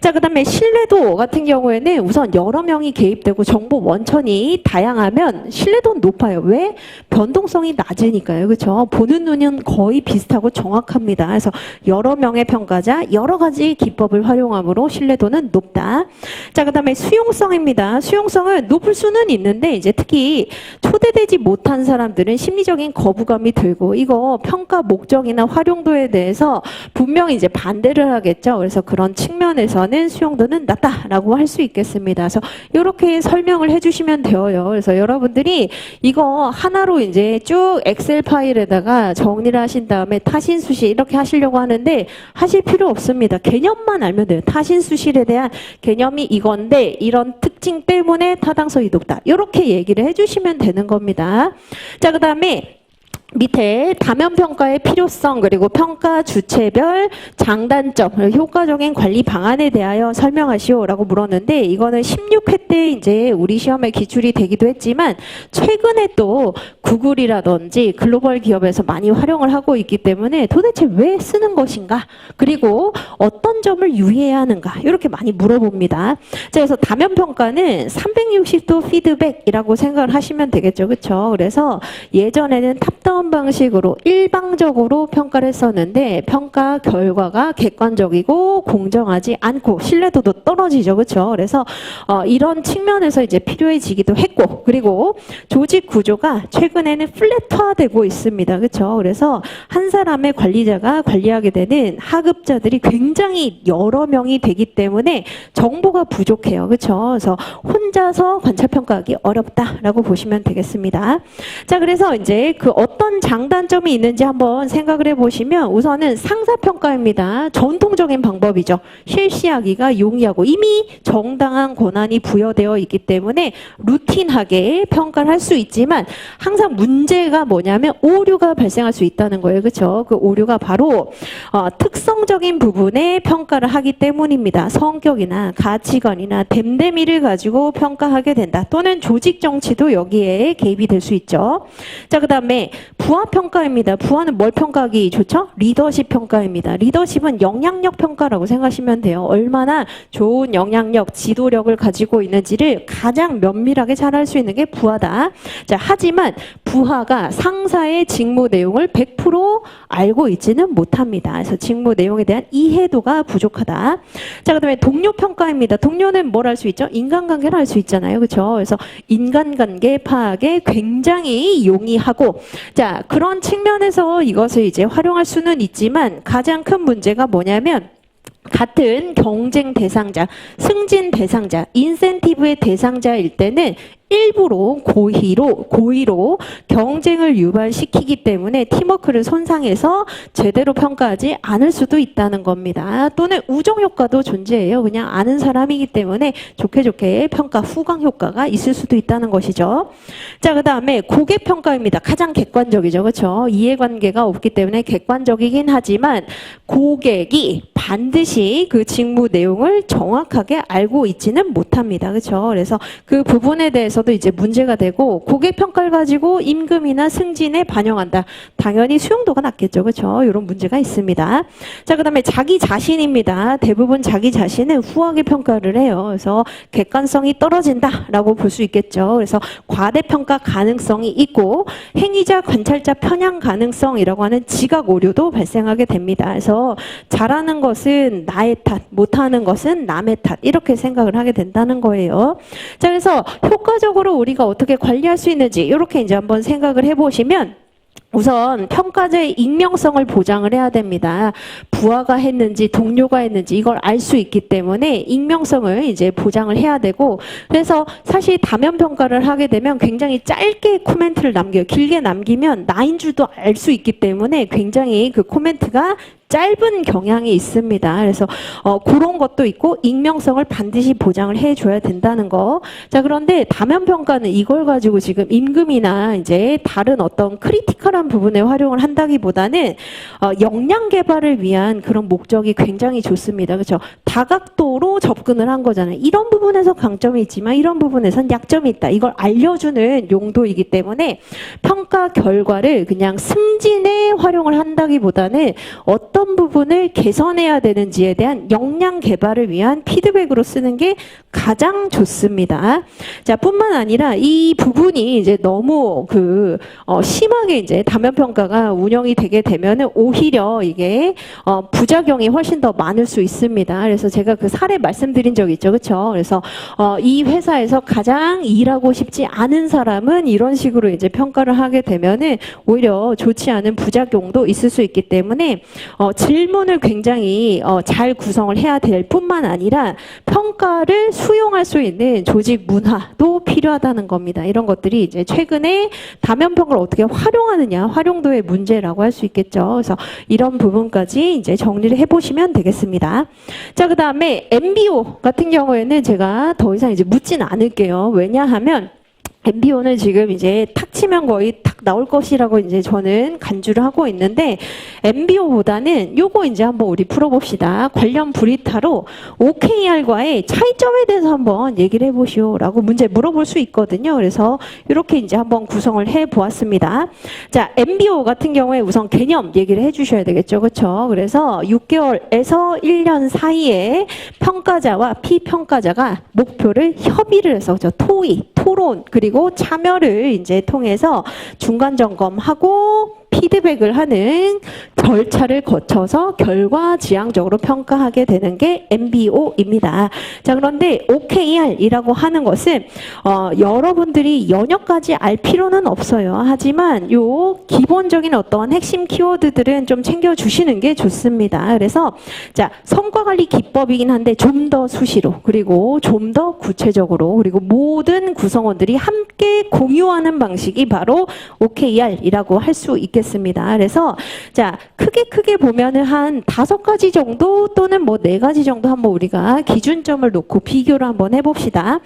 Speaker 1: 자, 그 다음에 신뢰도 같은 경우에는 우선 여러 명이 개입되고 정보 원천이 다양하면 신뢰도는 높아요. 왜? 변동성이 낮으니까요. 그렇죠? 보는 눈은 거의 비슷하고 정확합니다. 그래서 여러 명의 평가자, 여러 가지 기법을 활용함으로 신뢰도는 높다. 자, 그 다음에 수용성입니다. 수용성은 높을 수는 있는데 이제 특히 초대되지 못한 사람들은 심리적인 거부감이 들고 이거 평가 목적이나 활용도에 대해서 분명히 이제 반대를 하겠죠. 그래서 그런 측면에서는 수용도는 낮다라고 할 수 있겠습니다. 그래서 이렇게 설명을 해주시면 돼요. 그래서 여러분들이 이거 하나로 이제 쭉 엑셀 파일에다가 정리를 하신 다음에 타신수시 이렇게 하시려고 하는데 하실 필요 없습니다. 개념만 알면 돼요. 타신수실에 대한 개념이 이건데 이런 특징 때문에 타당성이 높다. 이렇게 얘기를 해주시면 되는 겁니다. 자, 그 다음에 밑에 다면평가의 필요성 그리고 평가 주체별 장단점 효과적인 관리 방안에 대하여 설명하시오라고 물었는데 이거는 16회 때 이제 우리 시험에 기출이 되기도 했지만 최근에 또 구글이라든지 글로벌 기업에서 많이 활용을 하고 있기 때문에 도대체 왜 쓰는 것인가 그리고 어떤 점을 유의해야 하는가 이렇게 많이 물어봅니다. 자, 그래서 다면평가는 360도 피드백이라고 생각을 하시면 되겠죠. 그렇죠? 그래서 예전에는 탑다운 방식으로 일방적으로 평가를 했었는데 평가 결과가 객관적이고 공정하지 않고 신뢰도도 떨어지죠. 그렇죠? 그래서 이런 측면에서 이제 필요해지기도 했고 그리고 조직 구조가 최근에는 플랫화되고 있습니다. 그렇죠? 그래서 한 사람의 관리자가 관리하게 되는 하급자들이 굉장히 여러 명이 되기 때문에 정보가 부족해요. 그렇죠? 그래서 혼자서 관찰 평가하기 어렵다라고 보시면 되겠습니다. 자, 그래서 이제 그 어떤 어떤 장단점이 있는지 한번 생각을 해보시면 우선은 상사평가입니다. 전통적인 방법이죠. 실시하기가 용이하고 이미 정당한 권한이 부여되어 있기 때문에 루틴하게 평가를 할 수 있지만 항상 문제가 뭐냐면 오류가 발생할 수 있다는 거예요. 그렇죠? 그 오류가 바로 특성적인 부분에 평가를 하기 때문입니다. 성격이나 가치관이나 됨됨이를 가지고 평가하게 된다. 또는 조직 정치도 여기에 개입이 될 수 있죠. 자, 그다음에 부하 평가입니다. 부하는 뭘 평가하기 좋죠? 리더십 평가입니다. 리더십은 영향력 평가라고 생각하시면 돼요. 얼마나 좋은 영향력, 지도력을 가지고 있는지를 가장 면밀하게 잘 알 수 있는 게 부하다. 자, 하지만 부하가 상사의 직무 내용을 100% 알고 있지는 못합니다. 그래서 직무 내용에 대한 이해도가 부족하다. 자, 그다음에 동료 평가입니다. 동료는 뭘 할 수 있죠? 인간관계를 알 수 있잖아요. 그렇죠? 그래서 인간관계 파악에 굉장히 용이하고, 자, 그런 측면에서 이것을 이제 활용할 수는 있지만 가장 큰 문제가 뭐냐면 같은 경쟁 대상자, 승진 대상자, 인센티브의 대상자일 때는 일부러 고의로 경쟁을 유발시키기 때문에 팀워크를 손상해서 제대로 평가하지 않을 수도 있다는 겁니다. 또는 우정 효과도 존재해요. 그냥 아는 사람이기 때문에 좋게 평가 후광 효과가 있을 수도 있다는 것이죠. 자, 그다음에 고객 평가입니다. 가장 객관적이죠. 그렇죠? 이해관계가 없기 때문에 객관적이긴 하지만 고객이 반드시 그 직무 내용을 정확하게 알고 있지는 못합니다. 그렇죠? 그래서 그 부분에 대해서도 이제 문제가 되고 고객 평가를 가지고 임금이나 승진에 반영한다. 당연히 수용도가 낮겠죠. 그렇죠? 이런 문제가 있습니다. 자, 그다음에 자기 자신입니다. 대부분 자기 자신은 후하게 평가를 해요. 그래서 객관성이 떨어진다라고 볼 수 있겠죠. 그래서 과대평가 가능성이 있고 행위자 관찰자 편향 가능성이라고 하는 지각 오류도 발생하게 됩니다. 그래서 잘하는 것은 나의 탓, 못하는 것은 남의 탓 이렇게 생각을 하게 된다는 거예요. 자, 그래서 효과적으로 우리가 어떻게 관리할 수 있는지 이렇게 이제 한번 생각을 해보시면 우선 평가자의 익명성을 보장을 해야 됩니다. 부하가 했는지 동료가 했는지 이걸 알 수 있기 때문에 익명성을 이제 보장을 해야 되고, 그래서 사실 다면 평가를 하게 되면 굉장히 짧게 코멘트를 남겨요. 길게 남기면 나인 줄도 알 수 있기 때문에 굉장히 그 코멘트가 짧은 경향이 있습니다. 그래서 그런 것도 있고 익명성을 반드시 보장을 해줘야 된다는 거. 자, 그런데 다면 평가는 이걸 가지고 지금 임금이나 이제 다른 어떤 크리티컬한 부분에 활용을 한다기보다는 역량 개발을 위한 그런 목적이 굉장히 좋습니다. 그렇죠? 다각도로 접근을 한 거잖아요. 이런 부분에서 강점이 있지만 이런 부분에선 약점이 있다. 이걸 알려주는 용도이기 때문에 평가 결과를 그냥 승진에 활용을 한다기보다는 어떤 부분을 개선해야 되는지에 대한 역량 개발을 위한 피드백으로 쓰는 게 가장 좋습니다. 자, 뿐만 아니라 이 부분이 이제 너무 심하게 이제 다면 평가가 운영이 되게 되면은 오히려 이게 부작용이 훨씬 더 많을 수 있습니다. 그래서 제가 그 사례 말씀드린 적 있죠. 그렇죠? 그래서 이 회사에서 가장 일하고 싶지 않은 사람은 이런 식으로 이제 평가를 하게 되면은 오히려 좋지 않은 부작용도 있을 수 있기 때문에 질문을 굉장히 잘 구성을 해야 될 뿐만 아니라 평가를 수용할 수 있는 조직 문화도 필요하다는 겁니다. 이런 것들이 이제 최근에 다면 평가를 어떻게 활용하느냐, 활용도의 문제라고 할 수 있겠죠. 그래서 이런 부분까지 이제 정리를 해보시면 되겠습니다. 자, 그다음에 MBO 같은 경우에는 제가 더 이상 이제 묻진 않을게요. 왜냐하면 MBO는 지금 이제 탁 치면 거의 탁 나올 것이라고 이제 저는 간주를 하고 있는데, MBO보다는 요거 이제 한번 우리 풀어봅시다. 관련 브리타로 OKR과의 차이점에 대해서 한번 얘기를 해보시오라고 문제 물어볼 수 있거든요. 그래서 이렇게 이제 한번 구성을 해 보았습니다. 자, MBO 같은 경우에 우선 개념 얘기를 해주셔야 되겠죠. 그렇죠? 그래서 6개월에서 1년 사이에 평가자와 피평가자가 목표를 협의를 해서 토론 그리고 참여를 이제 통해서 중간 점검하고 피드백을 하는 절차를 거쳐서 결과지향적으로 평가하게 되는 게 MBO입니다. 자, 그런데 OKR이라고 하는 것은 여러분들이 연역까지 알 필요는 없어요. 하지만 요 기본적인 어떤 핵심 키워드들은 좀 챙겨주시는 게 좋습니다. 그래서 자, 성과관리 기법이긴 한데 좀 더 수시로 그리고 좀 더 구체적으로 그리고 모든 구성원들이 함께 공유하는 방식이 바로 OKR이라고 할 수 있겠습니다. 그래서 자, 크게 보면은 한 5가지 정도 또는 뭐 4가지 정도 한번 우리가 기준점을 놓고 비교를 한번 해봅시다.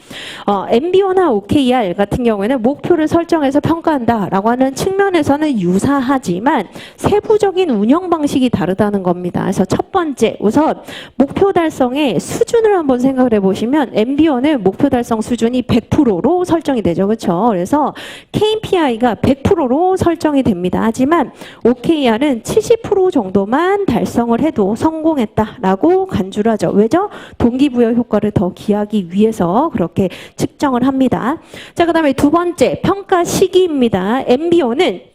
Speaker 1: MBO나 OKR 같은 경우에는 목표를 설정해서 평가한다라고 하는 측면에서는 유사하지만 세부적인 운영 방식이 다르다는 겁니다. 그래서 첫 번째, 우선 목표 달성의 수준을 한번 생각을 해보시면 MBO는 목표 달성 수준이 100%로 설정이 되죠. 그렇죠? 그래서 KPI가 100%로 설정이 됩니다. 하지만 OKR은 70% 정도만 달성을 해도 성공했다라고 간주를 하죠. 왜죠? 동기부여 효과를 더 기하기 위해서 그렇게 측정을 합니다. 자, 그 다음에 두 번째, 평가 시기입니다. MBO는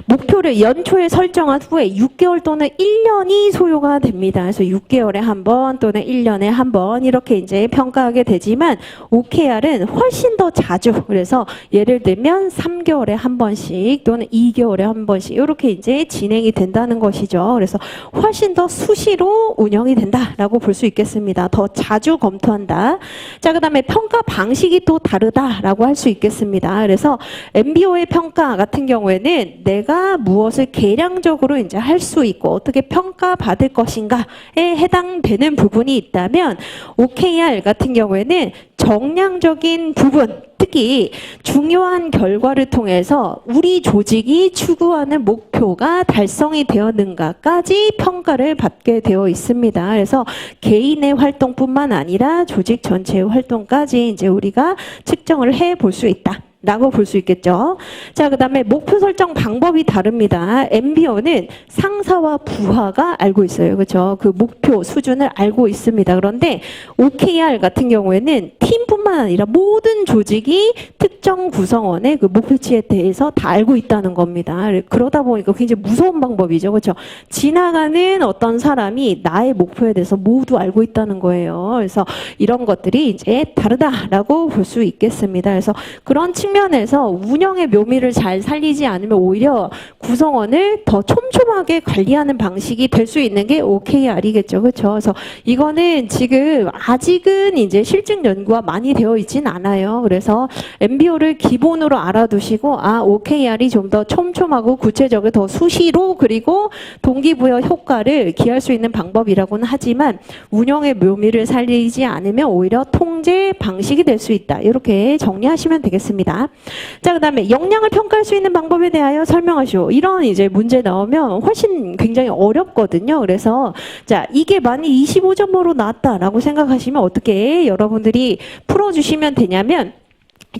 Speaker 1: 목표를 연초에 설정한 후에 6개월 또는 1년이 소요가 됩니다. 그래서 6개월에 한 번 또는 1년에 한 번 이렇게 이제 평가하게 되지만 OKR은 훨씬 더 자주, 그래서 예를 들면 3개월에 한 번씩 또는 2개월에 한 번씩 이렇게 이제 진행이 된다는 것이죠. 그래서 훨씬 더 수시로 운영이 된다라고 볼 수 있겠습니다. 더 자주 검토한다. 자, 그다음에 평가 방식이 또 다르다라고 할 수 있겠습니다. 그래서 MBO의 평가 같은 경우에는 내가 무엇을 계량적으로 이제 할 수 있고 어떻게 평가받을 것인가에 해당되는 부분이 있다면 OKR 같은 경우에는 정량적인 부분, 특히 중요한 결과를 통해서 우리 조직이 추구하는 목표가 달성이 되었는가까지 평가를 받게 되어 있습니다. 그래서 개인의 활동뿐만 아니라 조직 전체의 활동까지 이제 우리가 측정을 해 볼 수 있다. 라고 볼 수 있겠죠. 자, 그 다음에 목표 설정 방법이 다릅니다. MBO는 상사와 부하가 알고 있어요. 그렇죠? 그 목표 수준을 알고 있습니다. 그런데 OKR 같은 경우에는 팀뿐만 아니라 모든 조직이 특정 구성원의 그 목표치에 대해서 다 알고 있다는 겁니다. 그러다 보니까 굉장히 무서운 방법이죠. 그렇죠? 지나가는 어떤 사람이 나의 목표에 대해서 모두 알고 있다는 거예요. 그래서 이런 것들이 이제 다르다라고 볼 수 있겠습니다. 그래서 그런 측면에서 운영의 묘미를 잘 살리지 않으면 오히려 구성원을 더 촘촘하게 관리하는 방식이 될 수 있는 게 OKR이겠죠. 그렇죠? 그래서 이거는 지금 아직은 이제 실증 연구가 많이 되어 있진 않아요. 그래서 MBO를 기본으로 알아두시고 OKR이 좀 더 촘촘하고 구체적으로 더 수시로 그리고 동기부여 효과를 기할 수 있는 방법이라고는 하지만 운영의 묘미를 살리지 않으면 오히려 통제 방식이 될 수 있다. 이렇게 정리하시면 되겠습니다. 자, 그 다음에 역량을 평가할 수 있는 방법에 대하여 설명하시오. 이런 이제 문제 나오면 훨씬 굉장히 어렵거든요. 그래서 자, 이게 만약 25점으로 나왔다라고 생각하시면 어떻게 여러분들이 풀어주시면 되냐면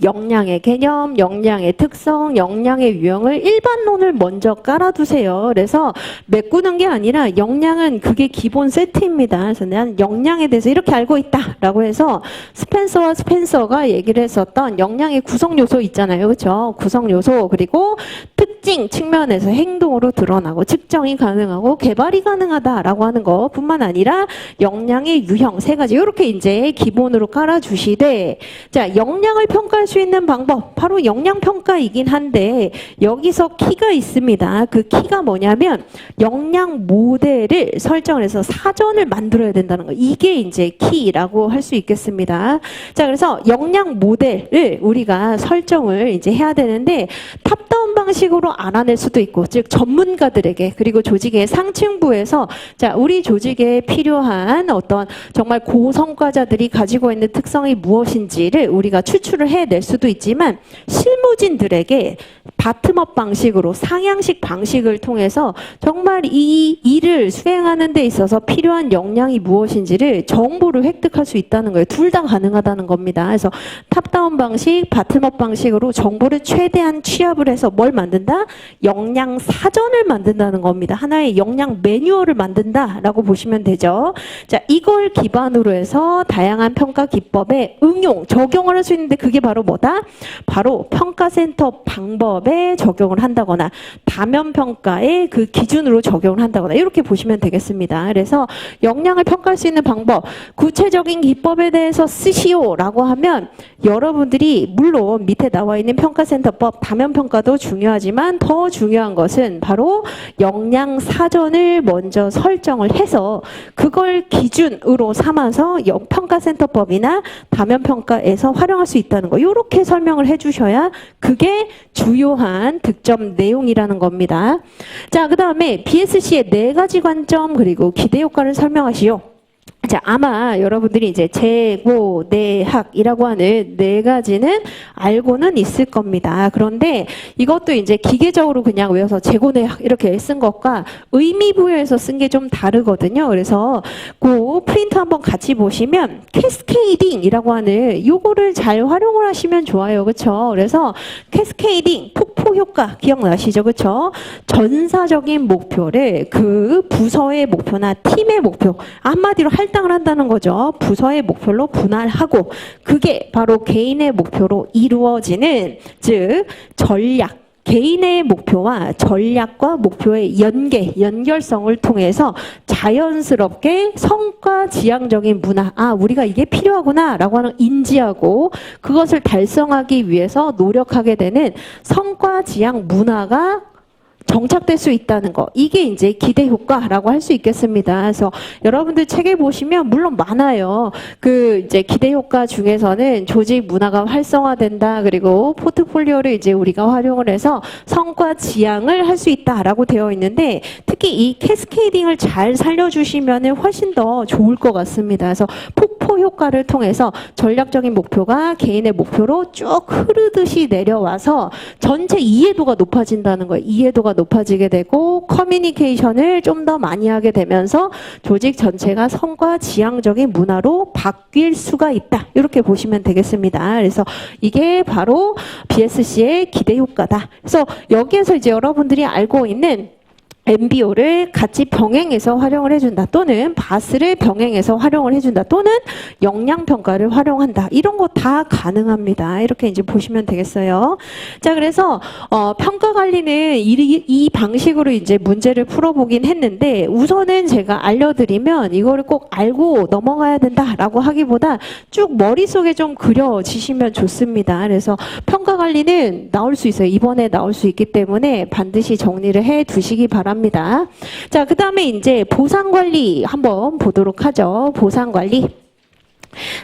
Speaker 1: 역량의 개념, 역량의 특성, 역량의 유형을 일반론을 먼저 깔아두세요. 그래서 메꾸는 게 아니라 역량은 그게 기본 세트입니다. 그래서 난 역량에 대해서 이렇게 알고 있다라고 해서 스펜서와 스펜서가 얘기를 했었던 역량의 구성 요소 있잖아요. 그렇죠? 구성 요소 그리고 특징 측면에서 행동으로 드러나고 측정이 가능하고 개발이 가능하다라고 하는 것뿐만 아니라 역량의 유형 3가지 이렇게 이제 기본으로 깔아주시되 자, 역량을 평가할 수 있는 방법 바로 역량 평가이긴 한데 여기서 키가 있습니다. 그 키가 뭐냐면 역량 모델을 설정을 해서 사전을 만들어야 된다는 거. 이게 이제 키라고 할 수 있겠습니다. 자, 그래서 역량 모델을 우리가 설정을 이제 해야 되는데 탑다운 방식으로 알아낼 수도 있고 즉 전문가들에게 그리고 조직의 상층부에서 자, 우리 조직에 필요한 어떤 정말 고성과자들이 가지고 있는 특성이 무엇인지를 우리가 추출을 해낼 수도 있지만 실무진들에게 바텀업 방식으로 상향식 방식을 통해서 정말 이 일을 수행하는 데 있어서 필요한 역량이 무엇인지를 정보를 획득할 수 있다는 거예요. 둘 다 가능하다는 겁니다. 그래서 탑다운 방식, 바텀업 방식으로 정보를 최대한 취합을 해서 뭘 만든다? 역량 사전을 만든다는 겁니다. 하나의 역량 매뉴얼을 만든다라고 보시면 되죠. 자, 이걸 기반으로 해서 다양한 평가 기법에 응용, 적용을 할 수 있는데 그게 바로 뭐다? 바로 평가센터 방법에 적용을 한다거나 다면평가의 그 기준으로 적용을 한다거나 이렇게 보시면 되겠습니다. 그래서 역량을 평가할 수 있는 방법, 구체적인 기법에 대해서 쓰시오라고 하면 여러분들이 물론 밑에 나와 있는 평가센터법, 다면평가도 중요하지만 더 중요한 것은 바로 역량 사전을 먼저 설정을 해서 그걸 기준으로 삼아서 평가센터법이나 다면평가에서 활용할 수 있다는 거, 이렇게 설명을 해주셔야 그게 주요한 득점 내용이라는 겁니다. 자, 그 다음에 BSC의 4가지 관점 그리고 기대 효과를 설명하시오. 자, 아마 여러분들이 이제 재고, 내학이라고 하는 4가지는 알고는 있을 겁니다. 그런데 이것도 이제 기계적으로 그냥 외워서 재고, 내학 이렇게 쓴 것과 의미 부여해서 쓴 게 좀 다르거든요. 그래서 그 프린트 한번 같이 보시면 캐스케이딩이라고 하는 요거를 잘 활용을 하시면 좋아요. 그렇죠? 그래서 캐스케이딩, 폭포 효과 기억나시죠? 그렇죠? 전사적인 목표를 그 부서의 목표나 팀의 목표, 한마디로 할당을 한다는 거죠. 부서의 목표로 분할하고 그게 바로 개인의 목표로 이루어지는, 즉 전략, 개인의 목표와 전략과 목표의 연결성을 통해서 자연스럽게 성과 지향적인 문화, 아, 우리가 이게 필요하구나 라고 하는 인지하고 그것을 달성하기 위해서 노력하게 되는 성과 지향 문화가 정착될 수 있다는 거, 이게 이제 기대 효과라고 할 수 있겠습니다. 그래서 여러분들 책에 보시면 물론 많아요. 그 이제 기대 효과 중에서는 조직 문화가 활성화된다, 그리고 포트폴리오를 이제 우리가 활용을 해서 성과 지향을 할 수 있다라고 되어 있는데 특히 이 캐스케이딩을 잘 살려주시면은 훨씬 더 좋을 것 같습니다. 그래서 폭포 효과를 통해서 전략적인 목표가 개인의 목표로 쭉 흐르듯이 내려와서 전체 이해도가 높아진다는 거예요. 이해도가 높아지게 되고 커뮤니케이션을 좀 더 많이 하게 되면서 조직 전체가 성과 지향적인 문화로 바뀔 수가 있다. 이렇게 보시면 되겠습니다. 그래서 이게 바로 BSC의 기대 효과다. 그래서 여기에서 이제 여러분들이 알고 있는 MBO를 같이 병행해서 활용을 해준다, 또는 바스를 병행해서 활용을 해준다, 또는 역량평가를 활용한다, 이런 거 다 가능합니다. 이렇게 이제 보시면 되겠어요. 자, 그래서 평가관리는 이 방식으로 이제 문제를 풀어보긴 했는데 우선은 제가 알려드리면 이거를 꼭 알고 넘어가야 된다라고 하기보다 쭉 머릿속에 좀 그려지시면 좋습니다. 그래서 평가관리는 나올 수 있어요. 이번에 나올 수 있기 때문에 반드시 정리를 해 두시기 바랍니다. 자, 그 다음에 이제 보상관리 한번 보도록 하죠. 보상관리.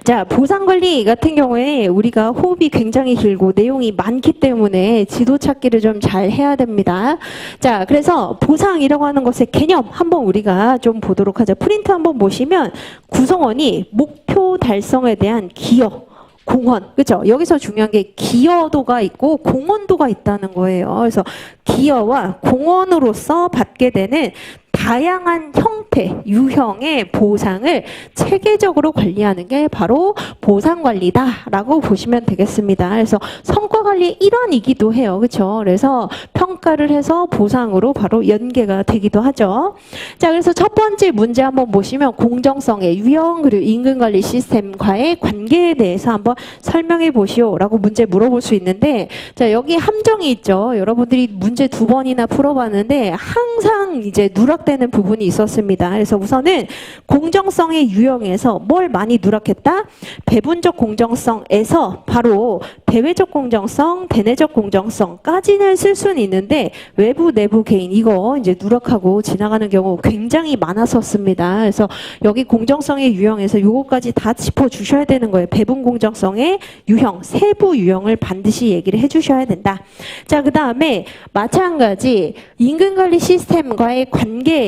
Speaker 1: 자, 보상관리 같은 경우에 우리가 호흡이 굉장히 길고 내용이 많기 때문에 지도 찾기를 좀 잘 해야 됩니다. 자, 그래서 보상이라고 하는 것의 개념 한번 우리가 좀 보도록 하죠. 프린트 한번 보시면 구성원이 목표 달성에 대한 기여, 공헌, 그렇죠? 여기서 중요한 게 기여도가 있고 공헌도가 있다는 거예요. 그래서 기여와 공헌으로서 받게 되는 다양한 형태, 유형의 보상을 체계적으로 관리하는 게 바로 보상관리다라고 보시면 되겠습니다. 그래서 성과관리의 일환이기도 해요. 그렇죠? 그래서 평가를 해서 보상으로 바로 연계가 되기도 하죠. 자, 그래서 첫 번째 문제 한번 보시면 공정성의 유형 그리고 임금관리 시스템과의 관계에 대해서 한번 설명해 보시오라고 문제 물어볼 수 있는데, 자, 여기 함정이 있죠. 여러분들이 문제 2번이나 풀어봤는데 항상 이제 누락되는 부분이 있었습니다. 그래서 우선은 공정성의 유형에서 뭘 많이 누락했다? 배분적 공정성에서 바로 대외적 공정성, 대내적 공정성까지는 쓸 수는 있는데 외부, 내부, 개인 이거 이제 누락하고 지나가는 경우 굉장히 많았었습니다. 그래서 여기 공정성의 유형에서 요거까지 다 짚어주셔야 되는 거예요. 배분 공정성의 유형, 세부 유형을 반드시 얘기를 해주셔야 된다. 자, 그 다음에 마찬가지 임금관리 시스템과의 관계에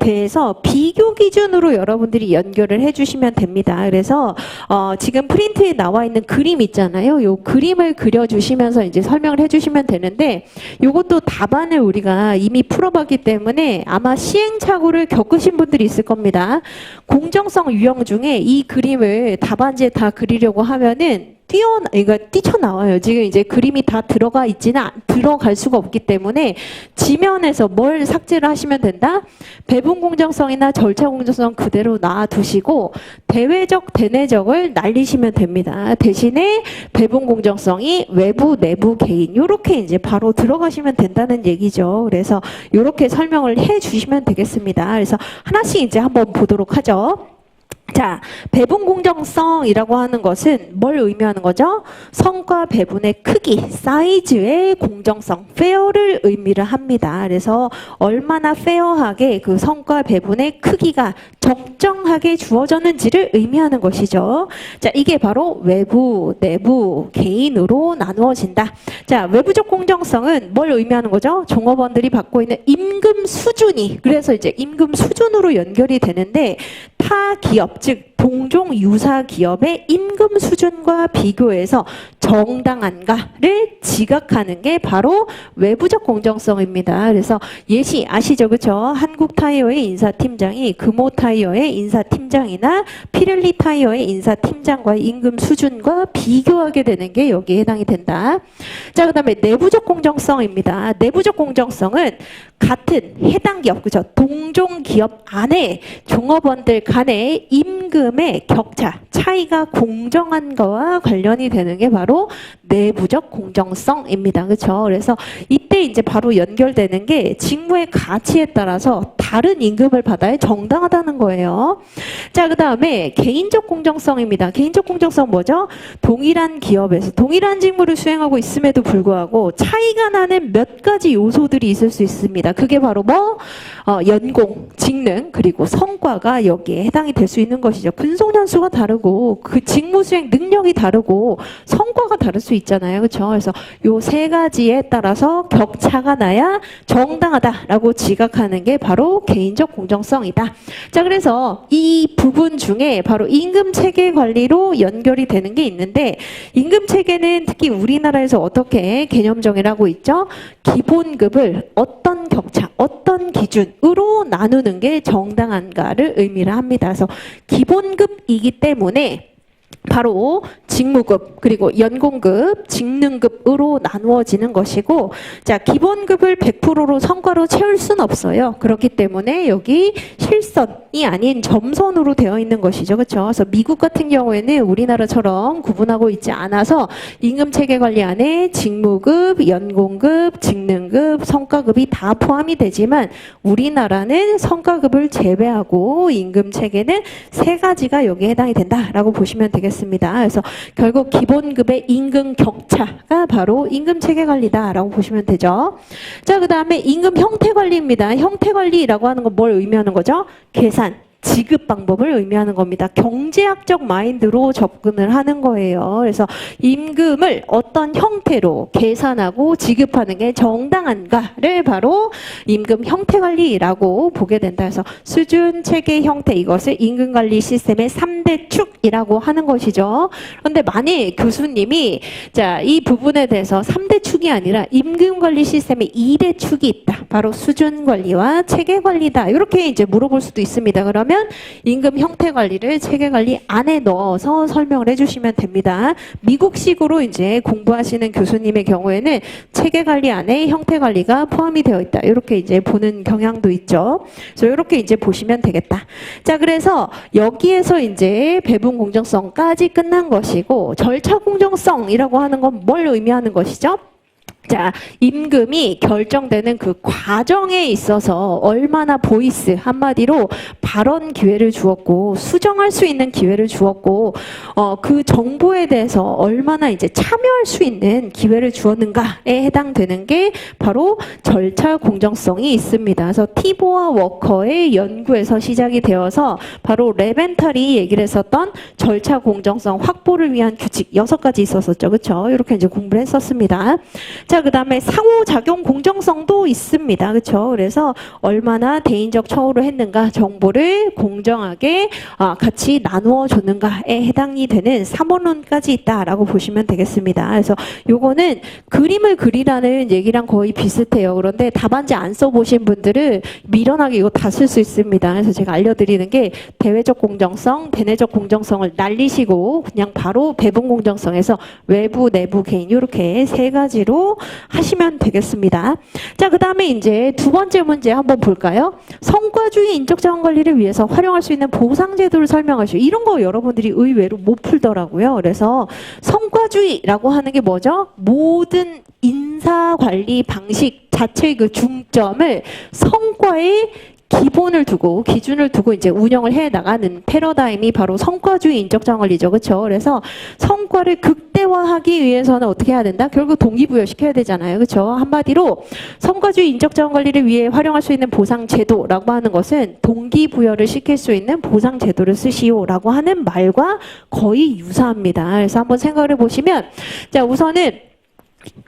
Speaker 1: 대해서 비교 기준으로 여러분들이 연결을 해주시면 됩니다. 그래서 지금 프린트에 나와 있는 그림 있잖아요. 요 그림을 그려주시면서 이제 설명을 해주시면 되는데 요것도 답안을 우리가 이미 풀어봤기 때문에 아마 시행착오를 겪으신 분들이 있을 겁니다. 공정성 유형 중에 이 그림을 답안지에 다 그리려고 하면은 뛰쳐나와요. 지금 이제 그림이 다 들어갈 수가 없기 때문에 지면에서 뭘 삭제를 하시면 된다? 배분 공정성이나 절차 공정성 그대로 놔두시고 대외적, 대내적을 날리시면 됩니다. 대신에 배분 공정성이 외부, 내부, 개인 이렇게 이제 바로 들어가시면 된다는 얘기죠. 그래서 이렇게 설명을 해 주시면 되겠습니다. 그래서 하나씩 이제 한번 보도록 하죠. 자, 배분 공정성이라고 하는 것은 뭘 의미하는 거죠? 성과 배분의 크기, 사이즈의 공정성, 페어를 의미를 합니다. 그래서 얼마나 페어하게 그 성과 배분의 크기가 적정하게 주어졌는지를 의미하는 것이죠. 자, 이게 바로 외부, 내부, 개인으로 나누어진다. 자, 외부적 공정성은 뭘 의미하는 거죠? 종업원들이 받고 있는 임금 수준이, 그래서 이제 임금 수준으로 연결이 되는데 타 기업, 즉 동종 유사 기업의 임금 수준과 비교해서 정당한가를 지각하는 게 바로 외부적 공정성입니다. 그래서 예시 아시죠? 그렇죠? 한국타이어의 인사팀장이 금호타이어의 인사팀장이나 피렐리 타이어의 인사팀장과의 임금 수준과 비교하게 되는 게 여기에 해당이 된다. 자, 그다음에 내부적 공정성입니다. 내부적 공정성은 같은 해당 기업, 그죠? 동종 기업 안에 종업원들 간의 임금의 격차, 차이가 공정한 거와 관련이 되는 게 바로 내부적 공정성입니다. 그렇죠? 그래서 이때 이제 바로 연결되는 게 직무의 가치에 따라서 다른 임금을 받아야 정당하다는 거예요. 자, 그다음에 개인적 공정성입니다. 개인적 공정성 뭐죠? 동일한 기업에서 동일한 직무를 수행하고 있음에도 불구하고 차이가 나는 몇 가지 요소들이 있을 수 있습니다. 그게 바로 연공, 직능, 그리고 성과가 여기에 해당이 될 수 있는 것이죠. 근속연수가 다르고 그 직무 수행 능력이 다르고 성과가 다를 수 있잖아요. 그렇죠? 그래서 요 세 가지에 따라서 격차가 나야 정당하다라고 지각하는 게 바로 개인적 공정성이다. 자, 그래서 이 부분 중에 바로 임금 체계 관리로 연결이 되는 게 있는데 임금 체계는 특히 우리나라에서 어떻게 개념 정의를 하고 있죠? 기본급을 어떤 격차, 어떤 기준으로 나누는 게 정당한가를 의미를 합니다. 그래서 기본급이기 때문에 바로 직무급 그리고 연공급, 직능급으로 나누어지는 것이고, 자, 기본급을 100%로 성과로 채울 수는 없어요. 그렇기 때문에 여기 실선이 아닌 점선으로 되어 있는 것이죠. 그렇죠? 그래서 미국 같은 경우에는 우리나라처럼 구분하고 있지 않아서 임금 체계 관리 안에 직무급, 연공급, 직능급, 성과급이 다 포함이 되지만 우리나라는 성과급을 제외하고 임금 체계는 세 가지가 여기에 해당이 된다라고 보시면 되겠습니다. 그래서 결국 기본급의 임금 격차가 바로 임금 체계 관리다라고 보시면 되죠. 자, 그다음에 임금 형태 관리입니다. 형태 관리라고 하는 건 뭘 의미하는 거죠? 계산, 지급 방법을 의미하는 겁니다. 경제학적 마인드로 접근을 하는 거예요. 그래서 임금을 어떤 형태로 계산하고 지급하는 게 정당한가를 바로 임금 형태 관리라고 보게 된다. 그래서 수준, 체계, 형태, 이것을 임금 관리 시스템의 3대 축이라고 하는 것이죠. 그런데 만일 교수님이 자, 이 부분에 대해서 3대 축이 아니라 임금 관리 시스템의 2대 축이 있다. 바로 수준 관리와 체계 관리다. 이렇게 이제 물어볼 수도 있습니다. 그러면 임금 형태 관리를 체계 관리 안에 넣어서 설명을 해주시면 됩니다. 미국식으로 이제 공부하시는 교수님의 경우에는 체계 관리 안에 형태 관리가 포함이 되어 있다. 이렇게 이제 보는 경향도 있죠. 그래서 이렇게 이제 보시면 되겠다. 자, 그래서 여기에서 이제 배분 공정성까지 끝난 것이고, 절차 공정성이라고 하는 건 뭘 의미하는 것이죠? 자, 임금이 결정되는 그 과정에 있어서 얼마나 보이스, 한마디로 발언 기회를 주었고 수정할 수 있는 기회를 주었고 그 정보에 대해서 얼마나 이제 참여할 수 있는 기회를 주었는가에 해당되는 게 바로 절차 공정성이 있습니다. 그래서 티보아 워커의 연구에서 시작이 되어서 바로 레벤탈이 얘기를 했었던 절차 공정성 확보를 위한 규칙 6가지 있었었죠. 그렇죠? 이렇게 이제 공부를 했었습니다. 자, 그다음에 상호작용 공정성도 있습니다. 그렇죠? 그래서 얼마나 대인적 처우를 했는가 정보를 제도를 공정하게 같이 나누어 줬는가에 해당이 되는 3원론까지 있다라고 보시면 되겠습니다. 그래서 요거는 그림을 그리라는 얘기랑 거의 비슷해요. 그런데 답안지 안 써보신 분들은 미련하게 이거 다 쓸 수 있습니다. 그래서 제가 알려드리는 게 대외적 공정성, 대내적 공정성을 날리시고 그냥 바로 배분 공정성에서 외부, 내부, 개인 이렇게 세 가지로 하시면 되겠습니다. 자, 그 다음에 이제 두 번째 문제 한번 볼까요? 성과주의 인적 자원 관리를 위해서 활용할 수 있는 보상 제도를 설명하시오. 이런 거 여러분들이 의외로 못 풀더라고요. 그래서 성과주의라고 하는 게 뭐죠? 모든 인사 관리 방식 자체의 그 중점을 성과에 기본을 두고 기준을 두고 이제 운영을 해 나가는 패러다임이 바로 성과주의 인적 자원 관리죠. 그렇죠? 그래서 성과를 극대화하기 위해서는 어떻게 해야 된다? 결국 동기부여 시켜야 되잖아요. 그렇죠? 한마디로 성과주의 인적 자원 관리를 위해 활용할 수 있는 보상 제도라고 하는 것은 동기부여를 시킬 수 있는 보상 제도를 쓰시오라고 하는 말과 거의 유사합니다. 그래서 한번 생각을 해 보시면 자, 우선은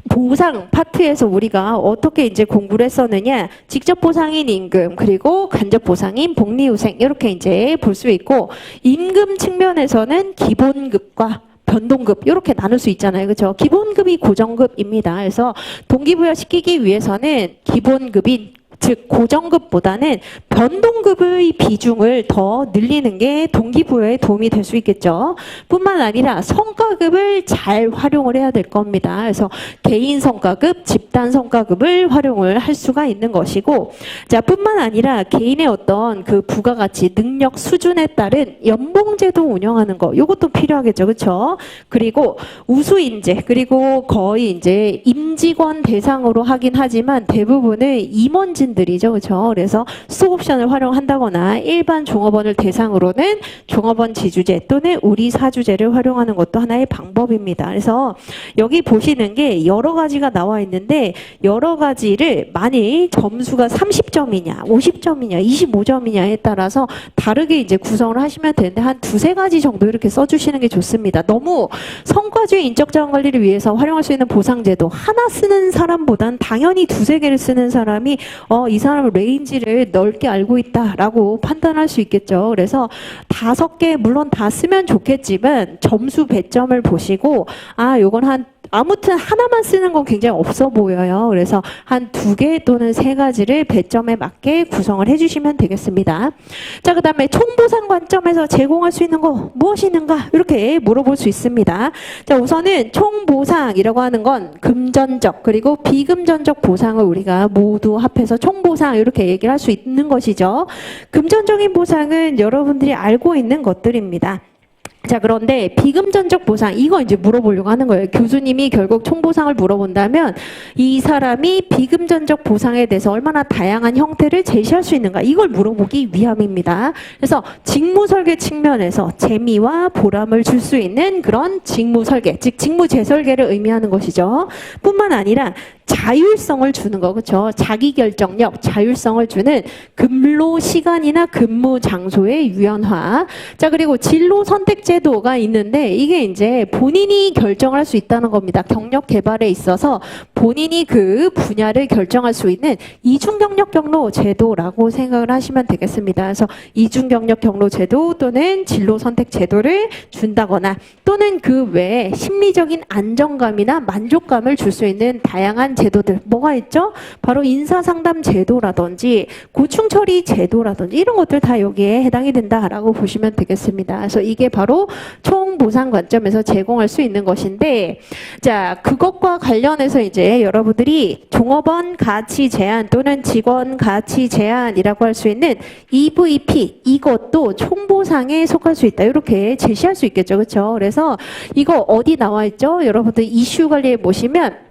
Speaker 1: 보상 파트에서 우리가 어떻게 이제 공부를 했었느냐, 직접 보상인 임금 그리고 간접 보상인 복리후생 이렇게 이제 볼 수 있고, 임금 측면에서는 기본급과 변동급 이렇게 나눌 수 있잖아요. 그렇죠? 기본급이 고정급입니다. 그래서 동기부여 시키기 위해서는 기본급인 즉 고정급보다는 변동급의 비중을 더 늘리는 게 동기부여에 도움이 될 수 있겠죠. 뿐만 아니라 성과급을 잘 활용을 해야 될 겁니다. 그래서 개인 성과급, 집단 성과급을 활용을 할 수가 있는 것이고, 자, 뿐만 아니라 개인의 어떤 그 부가가치, 능력 수준에 따른 연봉제도 운영하는 거, 이것도 필요하겠죠. 그렇죠? 그리고 우수인재, 그리고 거의 이제 임직원 대상으로 하긴 하지만 대부분은 임원진들이죠. 그렇죠? 그래서 스톡옵션을 활용한다거나 일반 종업원을 대상으로는 종업원 지주제 또는 우리 사주제를 활용하는 것도 하나의 방법입니다. 그래서 여기 보시는 게 여러 가지가 나와 있는데, 여러 가지를 만일 점수가 30점이냐, 50점이냐, 25점이냐에 따라서 다르게 이제 구성을 하시면 되는데, 한 두세 가지 정도 이렇게 써주시는 게 좋습니다. 너무 성과주의 인적 자원 관리를 위해서 활용할 수 있는 보상제도 하나 쓰는 사람보단 당연히 두세 개를 쓰는 사람이 이 사람은 레인지를 넓게 알고 있다라고 판단할 수 있겠죠. 그래서 5개 물론 다 쓰면 좋겠지만 점수 배점을 보시고 요건 아무튼 하나만 쓰는 건 굉장히 없어 보여요. 그래서 한 2개 또는 3가지를 배점에 맞게 구성을 해주시면 되겠습니다. 자, 그 다음에 총보상 관점에서 제공할 수 있는 거 무엇이 있는가? 이렇게 물어볼 수 있습니다. 자, 우선은 총보상이라고 하는 건 금전적 그리고 비금전적 보상을 우리가 모두 합해서 총보상 이렇게 얘기를 할 수 있는 것이죠. 금전적인 보상은 여러분들이 알고 있는 것들입니다. 자, 그런데 비금전적 보상, 이거 이제 물어보려고 하는 거예요. 교수님이 결국 총보상을 물어본다면 이 사람이 비금전적 보상에 대해서 얼마나 다양한 형태를 제시할 수 있는가, 이걸 물어보기 위함입니다. 그래서 직무 설계 측면에서 재미와 보람을 줄 수 있는 그런 직무 설계, 즉 직무 재설계를 의미하는 것이죠. 뿐만 아니라 자율성을 주는 거, 그렇죠? 자기 결정력, 자율성을 주는 근로 시간이나 근무 장소의 유연화. 자, 그리고 진로 선택 제도가 있는데 이게 이제 본인이 결정할 수 있다는 겁니다. 경력 개발에 있어서 본인이 그 분야를 결정할 수 있는 이중 경력 경로 제도라고 생각을 하시면 되겠습니다. 그래서 이중 경력 경로 제도 또는 진로 선택 제도를 준다거나, 또는 그 외에 심리적인 안정감이나 만족감을 줄 수 있는 다양한 제도들 뭐가 있죠? 바로 인사상담 제도라든지 고충 처리 제도라든지 이런 것들 다 여기에 해당이 된다라고 보시면 되겠습니다. 그래서 이게 바로 총보상 관점에서 제공할 수 있는 것인데, 자, 그것과 관련해서 이제 여러분들이 종업원 가치 제한 또는 직원 가치 제한이라고 할 수 있는 EVP, 이것도 총보상에 속할 수 있다, 이렇게 제시할 수 있겠죠. 그렇죠? 그래서 이거 어디 나와 있죠? 여러분들 이슈 관리에 보시면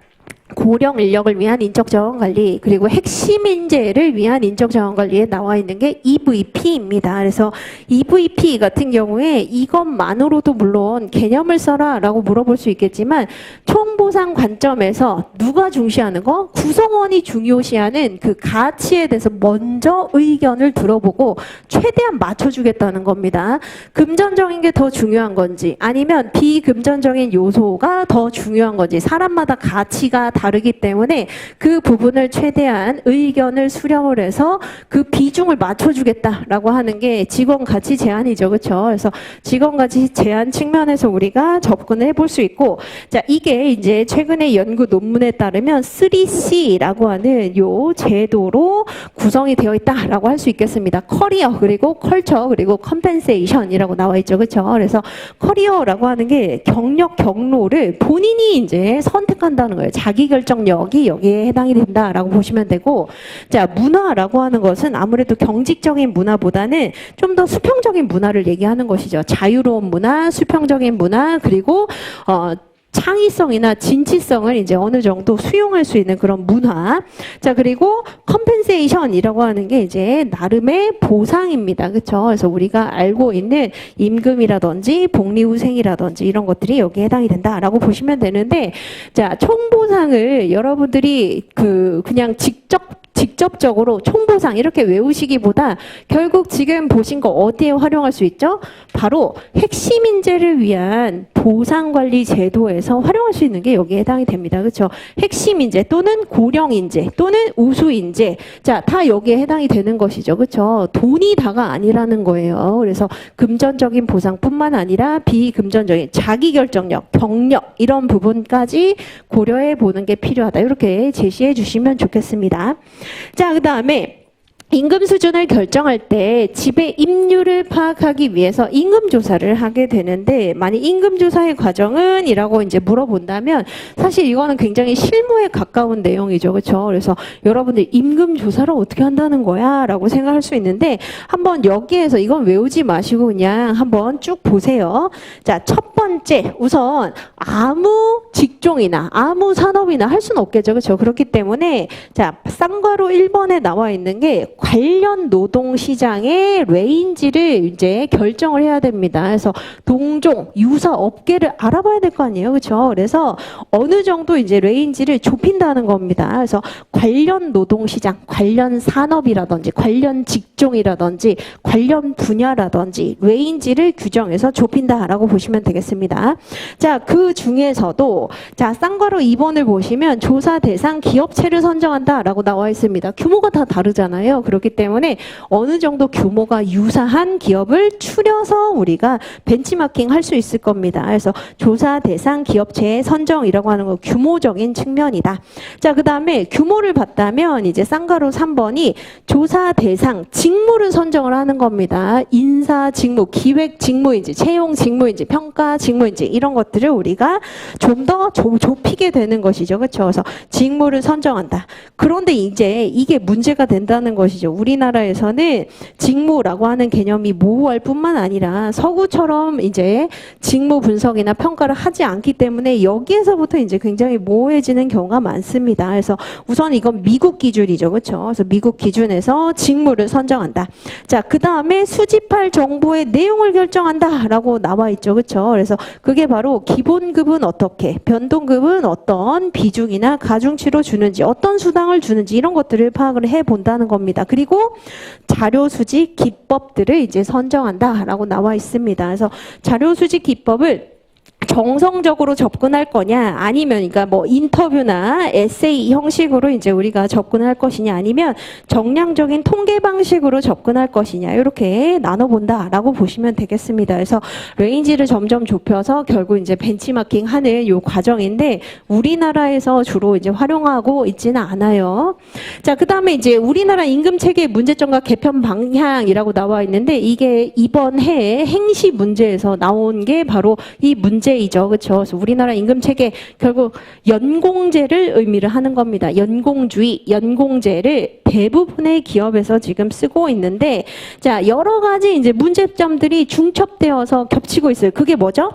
Speaker 1: 고령 인력을 위한 인적 자원 관리, 그리고 핵심 인재를 위한 인적 자원 관리에 나와 있는 게 EVP입니다. 그래서 EVP 같은 경우에 이것만으로도 물론 개념을 써라라고 물어볼 수 있겠지만, 총보상 관점에서 누가 중시하는 거? 구성원이 중요시하는 그 가치에 대해서 먼저 의견을 들어보고 최대한 맞춰주겠다는 겁니다. 금전적인 게 더 중요한 건지 아니면 비금전적인 요소가 더 중요한 건지, 사람마다 가치가 다르기 때문에 그 부분을 최대한 의견을 수렴을 해서 그 비중을 맞춰주겠다라고 하는 게 직원 가치 제한이죠. 그렇죠? 그래서 직원 가치 제한 측면에서 우리가 접근을 해볼 수 있고, 자, 이게 이제 최근에 연구 논문에 따르면 3C라고 하는 요 제도로 구성이 되어 있다라고 할 수 있겠습니다. 커리어, 그리고 컬처, 그리고 컴펜세이션이라고 나와 있죠. 그렇죠? 그래서 커리어라고 하는 게 경력, 경로를 본인이 이제 선택한다는 거예요. 자기 결정력이 여기에 해당이 된다라고 보시면 되고, 자, 문화라고 하는 것은 아무래도 경직적인 문화보다는 좀 더 수평적인 문화를 얘기하는 것이죠. 자유로운 문화, 수평적인 문화, 그리고 창의성이나 진취성을 이제 어느 정도 수용할 수 있는 그런 문화. 자, 그리고 컴펜세이션이라고 하는 게 이제 나름의 보상입니다. 그렇죠? 그래서 우리가 알고 있는 임금이라든지 복리후생이라든지 이런 것들이 여기에 해당이 된다라고 보시면 되는데, 자, 총보상을 여러분들이 그냥 직접적으로 총보상 이렇게 외우시기보다 결국 지금 보신 거 어디에 활용할 수 있죠? 바로 핵심 인재를 위한 보상관리 제도에서 활용할 수 있는 게 여기에 해당이 됩니다. 그렇죠? 핵심 인재 또는 고령 인재 또는 우수 인재, 자, 다 여기에 해당이 되는 것이죠. 그렇죠? 돈이 다가 아니라는 거예요. 그래서 금전적인 보상뿐만 아니라 비금전적인 자기 결정력, 경력 이런 부분까지 고려해 보는 게 필요하다. 이렇게 제시해 주시면 좋겠습니다. 자, 그 다음에 임금 수준을 결정할 때 집의 임률을 파악하기 위해서 임금 조사를 하게 되는데, 만약 임금 조사의 과정은 이라고 이제 물어본다면 사실 이거는 굉장히 실무에 가까운 내용이죠. 그렇죠? 그래서 여러분들 임금 조사를 어떻게 한다는 거야? 라고 생각할 수 있는데, 한번 여기에서 이건 외우지 마시고 그냥 한번 쭉 보세요. 자, 첫 번째, 우선 아무 직종이나 아무 산업이나 할 수는 없겠죠. 그렇죠? 그렇기 때문에 자, 쌍괄호 1번에 나와 있는 게 관련 노동시장의 레인지를 이제 결정을 해야 됩니다. 그래서 동종, 유사 업계를 알아봐야 될 거 아니에요. 그렇죠? 그래서 어느 정도 이제 레인지를 좁힌다는 겁니다. 그래서 관련 노동시장, 관련 산업이라든지 관련 직종이라든지 관련 분야라든지 레인지를 규정해서 좁힌다라고 보시면 되겠습니다. 자, 그 중에서도 자, 쌍괄호 2번을 보시면 조사 대상 기업체를 선정한다라고 나와 있습니다. 규모가 다 다르잖아요. 그렇기 때문에 어느 정도 규모가 유사한 기업을 추려서 우리가 벤치마킹 할 수 있을 겁니다. 그래서 조사 대상 기업체의 선정이라고 하는 건 규모적인 측면이다. 자, 그 다음에 규모를 봤다면 이제 쌍괄호 3번이 조사 대상 직무를 선정을 하는 겁니다. 인사 직무, 기획 직무인지, 채용 직무인지, 평가 직무인지 이런 것들을 우리가 좀 더 좁히게 되는 것이죠. 그렇죠? 그래서 직무를 선정한다. 그런데 이제 이게 문제가 된다는 것이죠. 우리나라에서는 직무라고 하는 개념이 모호할 뿐만 아니라 서구처럼 이제 직무 분석이나 평가를 하지 않기 때문에 여기에서부터 이제 굉장히 모호해지는 경우가 많습니다. 그래서 우선 이건 미국 기준이죠. 그렇죠? 그래서 미국 기준에서 직무를 선정한다. 자, 그 다음에 수집할 정보의 내용을 결정한다라고 나와 있죠. 그렇죠? 그래서 그게 바로 기본급은 어떻게, 변동급은 어떤 비중이나 가중치로 주는지, 어떤 수당을 주는지 이런 것들을 파악을 해 본다는 겁니다. 그리고 자료 수집 기법들을 이제 선정한다라고 나와 있습니다. 그래서 자료 수집 기법을 정성적으로 접근할 거냐, 아니면 그러니까 뭐 인터뷰나 에세이 형식으로 이제 우리가 접근할 것이냐, 아니면 정량적인 통계 방식으로 접근할 것이냐, 이렇게 나눠본다라고 보시면 되겠습니다. 그래서 레인지를 점점 좁혀서 결국 이제 벤치마킹하는 요 과정인데 우리나라에서 주로 이제 활용하고 있지는 않아요. 자, 그 다음에 이제 우리나라 임금 체계 문제점과 개편 방향이라고 나와 있는데 이게 이번 해에 행시 문제에서 나온 게 바로 이 문제이죠. 그렇죠? 그래서 우리나라 임금 체계 결국 연공제를 의미를 하는 겁니다. 연공주의, 연공제를 대부분의 기업에서 지금 쓰고 있는데, 자, 여러 가지 이제 문제점들이 중첩되어서 겹치고 있어요. 그게 뭐죠?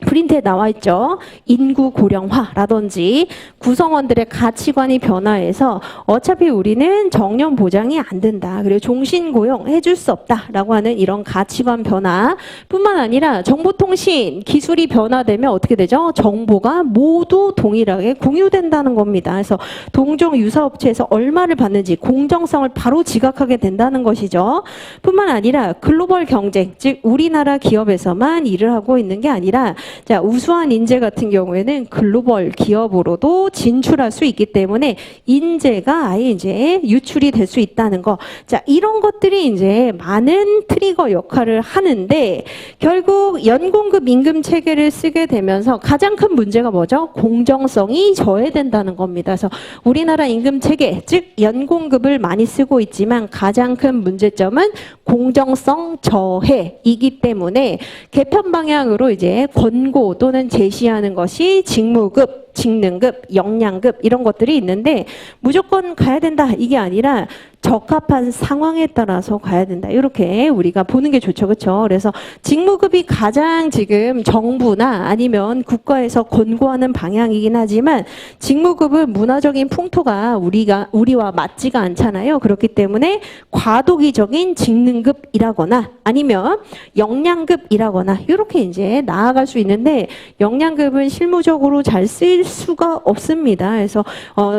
Speaker 1: 프린트에 나와 있죠. 인구 고령화라든지 구성원들의 가치관이 변화해서 어차피 우리는 정년 보장이 안 된다. 그리고 종신 고용 해줄 수 없다라고 하는 이런 가치관 변화뿐만 아니라 정보통신 기술이 변화되면 어떻게 되죠? 정보가 모두 동일하게 공유된다는 겁니다. 그래서 동종 유사업체에서 얼마를 받는지 공정성을 바로 지각하게 된다는 것이죠. 뿐만 아니라 글로벌 경쟁, 즉 우리나라 기업에서만 일을 하고 있는 게 아니라 자, 우수한 인재 같은 경우에는 글로벌 기업으로도 진출할 수 있기 때문에 인재가 아예 이제 유출이 될 수 있다는 거. 자, 이런 것들이 이제 많은 트리거 역할을 하는데 결국 연공급 임금 체계를 쓰게 되면서 가장 큰 문제가 뭐죠? 공정성이 저해된다는 겁니다. 그래서 우리나라 임금 체계, 즉 연공급을 많이 쓰고 있지만 가장 큰 문제점은 공정성 저해이기 때문에 개편 방향으로 이제 권고 또는 제시하는 것이 직무급, 직능급, 역량급 이런 것들이 있는데 무조건 가야 된다 이게 아니라 적합한 상황에 따라서 가야 된다. 이렇게 우리가 보는 게 좋죠. 그렇죠? 그래서 직무급이 가장 지금 정부나 아니면 국가에서 권고하는 방향이긴 하지만 직무급은 문화적인 풍토가 우리와 맞지가 않잖아요. 그렇기 때문에 과도기적인 직능급이라거나 아니면 역량급이라거나 이렇게 이제 나아갈 수 있는데 역량급은 실무적으로 잘 쓸 수가 없습니다. 그래서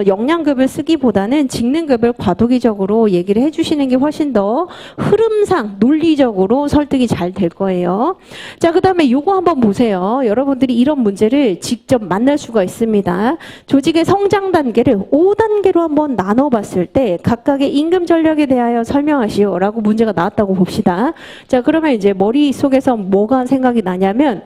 Speaker 1: 역량급을 쓰기보다는 직능급을 과도기적으로 얘기를 해주시는 게 훨씬 더 흐름상 논리적으로 설득이 잘 될 거예요. 자, 그 다음에 요거 한번 보세요. 여러분들이 이런 문제를 직접 만날 수가 있습니다. 조직의 성장 단계를 5단계로 한번 나눠봤을 때 각각의 임금 전략에 대하여 설명하시오 라고 문제가 나왔다고 봅시다. 자, 그러면 이제 머릿속에서 뭐가 생각이 나냐면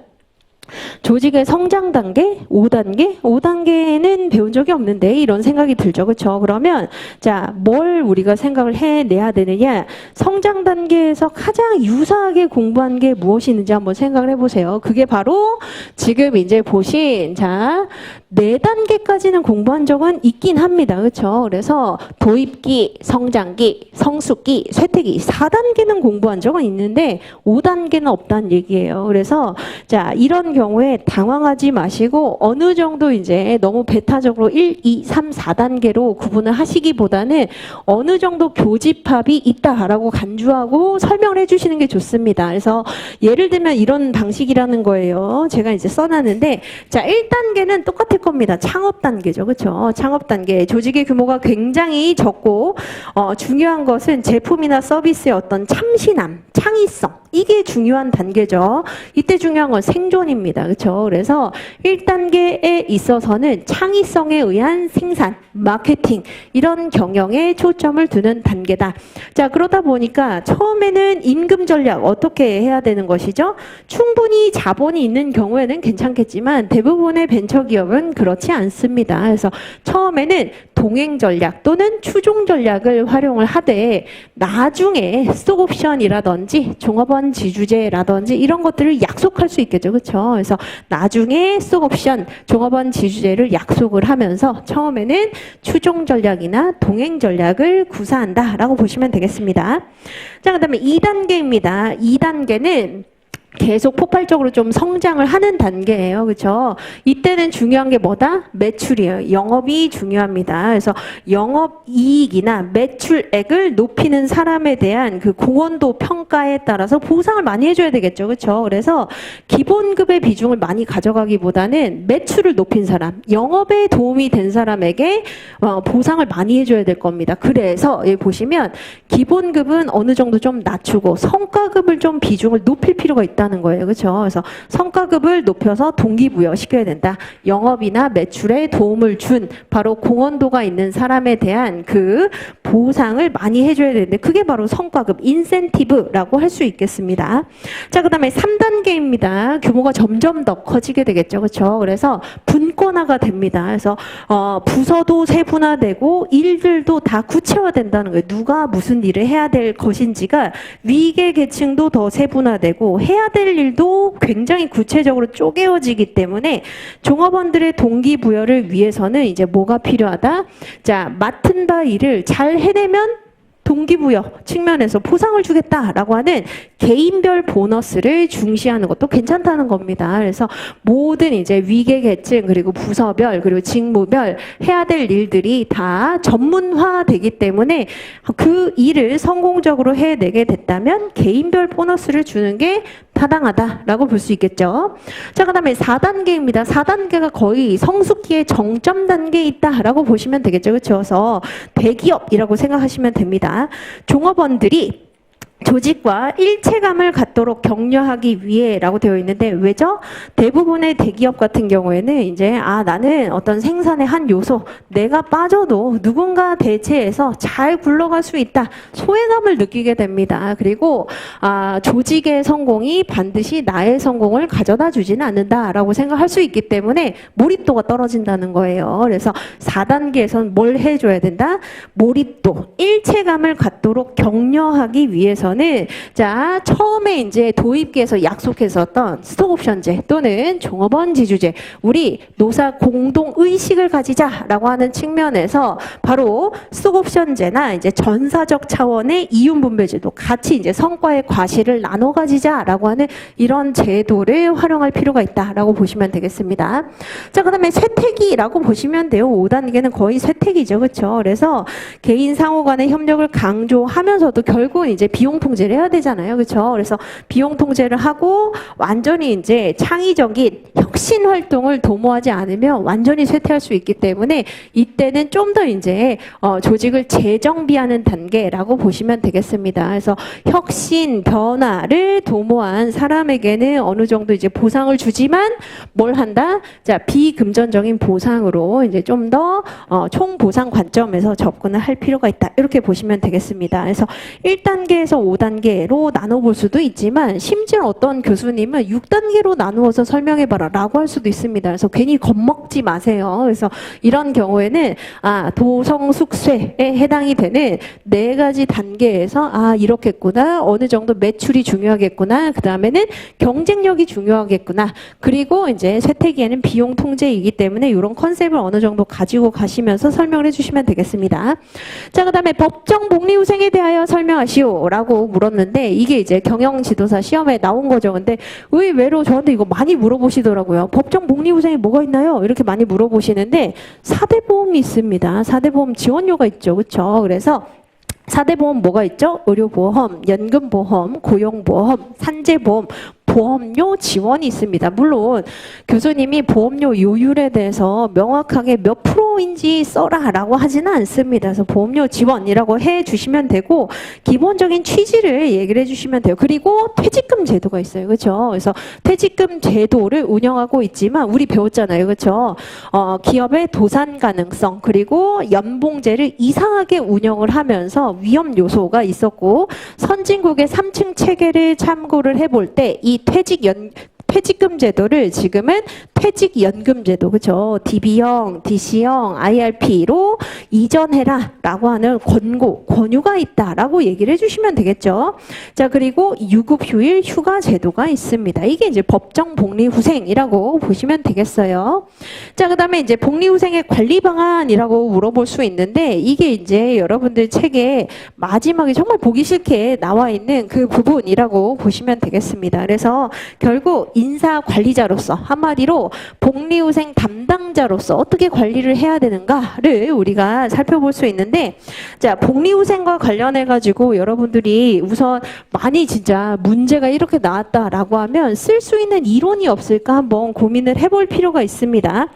Speaker 1: 조직의 성장 단계 5단계? 5단계는 배운 적이 없는데 이런 생각이 들죠. 그렇죠? 그러면 자, 뭘 우리가 생각을 해내야 되느냐? 성장 단계에서 가장 유사하게 공부한 게 무엇이 있는지 한번 생각을 해보세요. 그게 바로 지금 이제 보신 자 4단계까지는 공부한 적은 있긴 합니다. 그렇죠? 그래서 도입기, 성장기, 성숙기, 쇠퇴기 4단계는 공부한 적은 있는데 5단계는 없다는 얘기예요. 그래서 자, 이런 경우에 당황하지 마시고 어느 정도 이제 너무 배타적으로 1, 2, 3, 4단계로 구분을 하시기보다는 어느 정도 교집합이 있다라고 간주하고 설명을 해주시는 게 좋습니다. 그래서 예를 들면 이런 방식이라는 거예요. 제가 이제 써놨는데 자, 1단계는 똑같을 겁니다. 창업 단계죠. 그렇죠? 창업 단계. 조직의 규모가 굉장히 적고 중요한 것은 제품이나 서비스의 어떤 참신함, 창의성 이게 중요한 단계죠. 이때 중요한 건 생존입니다. 그렇죠? 그래서 1단계에 있어서는 창의성에 의한 생산, 마케팅 이런 경영에 초점을 두는 단계다. 자, 그러다 보니까 처음에는 임금 전략 어떻게 해야 되는 것이죠? 충분히 자본이 있는 경우에는 괜찮겠지만 대부분의 벤처기업은 그렇지 않습니다. 그래서 처음에는 동행 전략 또는 추종 전략을 활용을 하되 나중에 스톡옵션이라든지 종업원 지주제라든지 이런 것들을 약속할 수 있겠죠. 그렇죠? 그래서 나중에 스톡옵션, 종업원 지주제를 약속을 하면서 처음에는 추종 전략이나 동행 전략을 구사한다라고 보시면 되겠습니다. 자, 그다음에 2단계입니다. 2단계는 계속 폭발적으로 좀 성장을 하는 단계예요. 그렇죠? 이때는 중요한 게 뭐다? 매출이에요. 영업이 중요합니다. 그래서 영업이익이나 매출액을 높이는 사람에 대한 그 공헌도 평가에 따라서 보상을 많이 해줘야 되겠죠. 그렇죠? 그래서 기본급의 비중을 많이 가져가기보다는 매출을 높인 사람, 영업에 도움이 된 사람에게 보상을 많이 해줘야 될 겁니다. 그래서 여기 보시면 기본급은 어느 정도 좀 낮추고 성과급을 좀 비중을 높일 필요가 있다. 는 거예요. 그렇죠? 그래서 성과급을 높여서 동기부여 시켜야 된다. 영업이나 매출에 도움을 준 바로 공헌도가 있는 사람에 대한 그 보상을 많이 해줘야 되는데 그게 바로 성과급, 인센티브라고 할 수 있겠습니다. 자, 그 다음에 3단계입니다. 규모가 점점 더 커지게 되겠죠. 그렇죠? 그래서 분권화가 됩니다. 그래서 부서도 세분화되고 일들도 다 구체화된다는 거예요. 누가 무슨 일을 해야 될 것인지가 위계 계층도 더 세분화되고 해야 될 일도 굉장히 구체적으로 쪼개어지기 때문에 종업원들의 동기부여를 위해서는 이제 뭐가 필요하다? 자, 맡은 바 일을 잘 해내면 동기부여 측면에서 보상을 주겠다라고 하는 개인별 보너스를 중시하는 것도 괜찮다는 겁니다. 그래서 모든 이제 위계 계층 그리고 부서별 그리고 직무별 해야 될 일들이 다 전문화되기 때문에 그 일을 성공적으로 해내게 됐다면 개인별 보너스를 주는 게 타당하다라고 볼 수 있겠죠. 자, 그 다음에 4단계입니다. 4단계가 거의 성숙기의 정점 단계에 있다라고 보시면 되겠죠. 그렇죠? 그래서 대기업이라고 생각하시면 됩니다. 종업원들이 조직과 일체감을 갖도록 격려하기 위해라고 되어 있는데 왜죠? 대부분의 대기업 같은 경우에는 이제 나는 어떤 생산의 한 요소 내가 빠져도 누군가 대체해서 잘 굴러갈 수 있다. 소외감을 느끼게 됩니다. 그리고 조직의 성공이 반드시 나의 성공을 가져다 주지는 않는다라고 생각할 수 있기 때문에 몰입도가 떨어진다는 거예요. 그래서 4단계에서는 뭘 해줘야 된다? 몰입도, 일체감을 갖도록 격려하기 위해서 자, 처음에 이제 도입기에서 약속했었던 스톡옵션제 또는 종업원 지주제, 우리 노사 공동 의식을 가지자라고 하는 측면에서 바로 스톡옵션제나 이제 전사적 차원의 이윤분배제도 같이 이제 성과의 과실을 나눠 가지자라고 하는 이런 제도를 활용할 필요가 있다라고 보시면 되겠습니다. 자, 그다음에 쇠퇴기라고 보시면 돼요. 5단계는 거의 쇠퇴기죠, 그렇죠? 그래서 개인 상호 간의 협력을 강조하면서도 결국은 이제 비용 통제를 해야 되잖아요. 그렇죠? 그래서 비용 통제를 하고 완전히 이제 창의적인 혁신 활동을 도모하지 않으면 완전히 쇠퇴할 수 있기 때문에 이때는 좀 더 이제 조직을 재정비하는 단계라고 보시면 되겠습니다. 그래서 혁신, 변화를 도모한 사람에게는 어느 정도 이제 보상을 주지만 뭘 한다? 자, 비금전적인 보상으로 이제 좀 더 총보상 관점에서 접근을 할 필요가 있다. 이렇게 보시면 되겠습니다. 그래서 1단계에서 5단계로 나눠볼 수도 있지만 심지어 어떤 교수님은 6단계로 나누어서 설명해봐라 라고 할 수도 있습니다. 그래서 괜히 겁먹지 마세요. 그래서 이런 경우에는 도성숙쇠에 해당이 되는 4가지 단계에서 이렇겠구나, 어느 정도 매출이 중요하겠구나, 그 다음에는 경쟁력이 중요하겠구나, 그리고 이제 쇠퇴기에는 비용 통제이기 때문에 이런 컨셉을 어느 정도 가지고 가시면서 설명을 해주시면 되겠습니다. 자, 그 다음에 법정 복리후생에 대하여 설명하시오 라고 물었는데 이게 이제 경영지도사 시험에 나온 거죠. 근데 의외로 저한테 이거 많이 물어보시더라고요. 법정 복리후생이 뭐가 있나요? 이렇게 많이 물어보시는데 4대 보험이 있습니다. 4대 보험 지원료가 있죠. 그렇죠? 그래서 4대 보험 뭐가 있죠? 의료보험, 연금보험, 고용보험, 산재보험, 보험료 지원이 있습니다. 물론 교수님이 보험료 요율에 대해서 명확하게 몇 프로인지 써라라고 하지는 않습니다. 그래서 보험료 지원이라고 해주시면 되고 기본적인 취지를 얘기를 해주시면 돼요. 그리고 퇴직금 제도가 있어요. 그렇죠? 그래서 퇴직금 제도를 운영하고 있지만 우리 배웠잖아요. 그렇죠? 기업의 도산 가능성 그리고 연봉제를 이상하게 운영을 하면서 위험 요소가 있었고 선진국의 3층 체계를 참고를 해볼 때 이 퇴직금 제도를 지금은 퇴직연금 제도, 그죠? DB형, DC형, IRP로 이전해라 라고 하는 권유가 있다라고 얘기를 해주시면 되겠죠. 자, 그리고 유급휴일 휴가 제도가 있습니다. 이게 이제 법정 복리후생이라고 보시면 되겠어요. 자, 그 다음에 이제 복리후생의 관리 방안이라고 물어볼 수 있는데 이게 이제 여러분들 책에 마지막에 정말 보기 싫게 나와 있는 그 부분이라고 보시면 되겠습니다. 그래서 결국 인사관리자로서 한마디로 복리후생 담당자로서 어떻게 관리를 해야 되는가를 우리가 살펴볼 수 있는데 자, 복리후생과 관련해 가지고 여러분들이 우선 많이 진짜 문제가 이렇게 나왔다라고 하면 쓸 수 있는 이론이 없을까 한번 고민을 해볼 필요가 있습니다.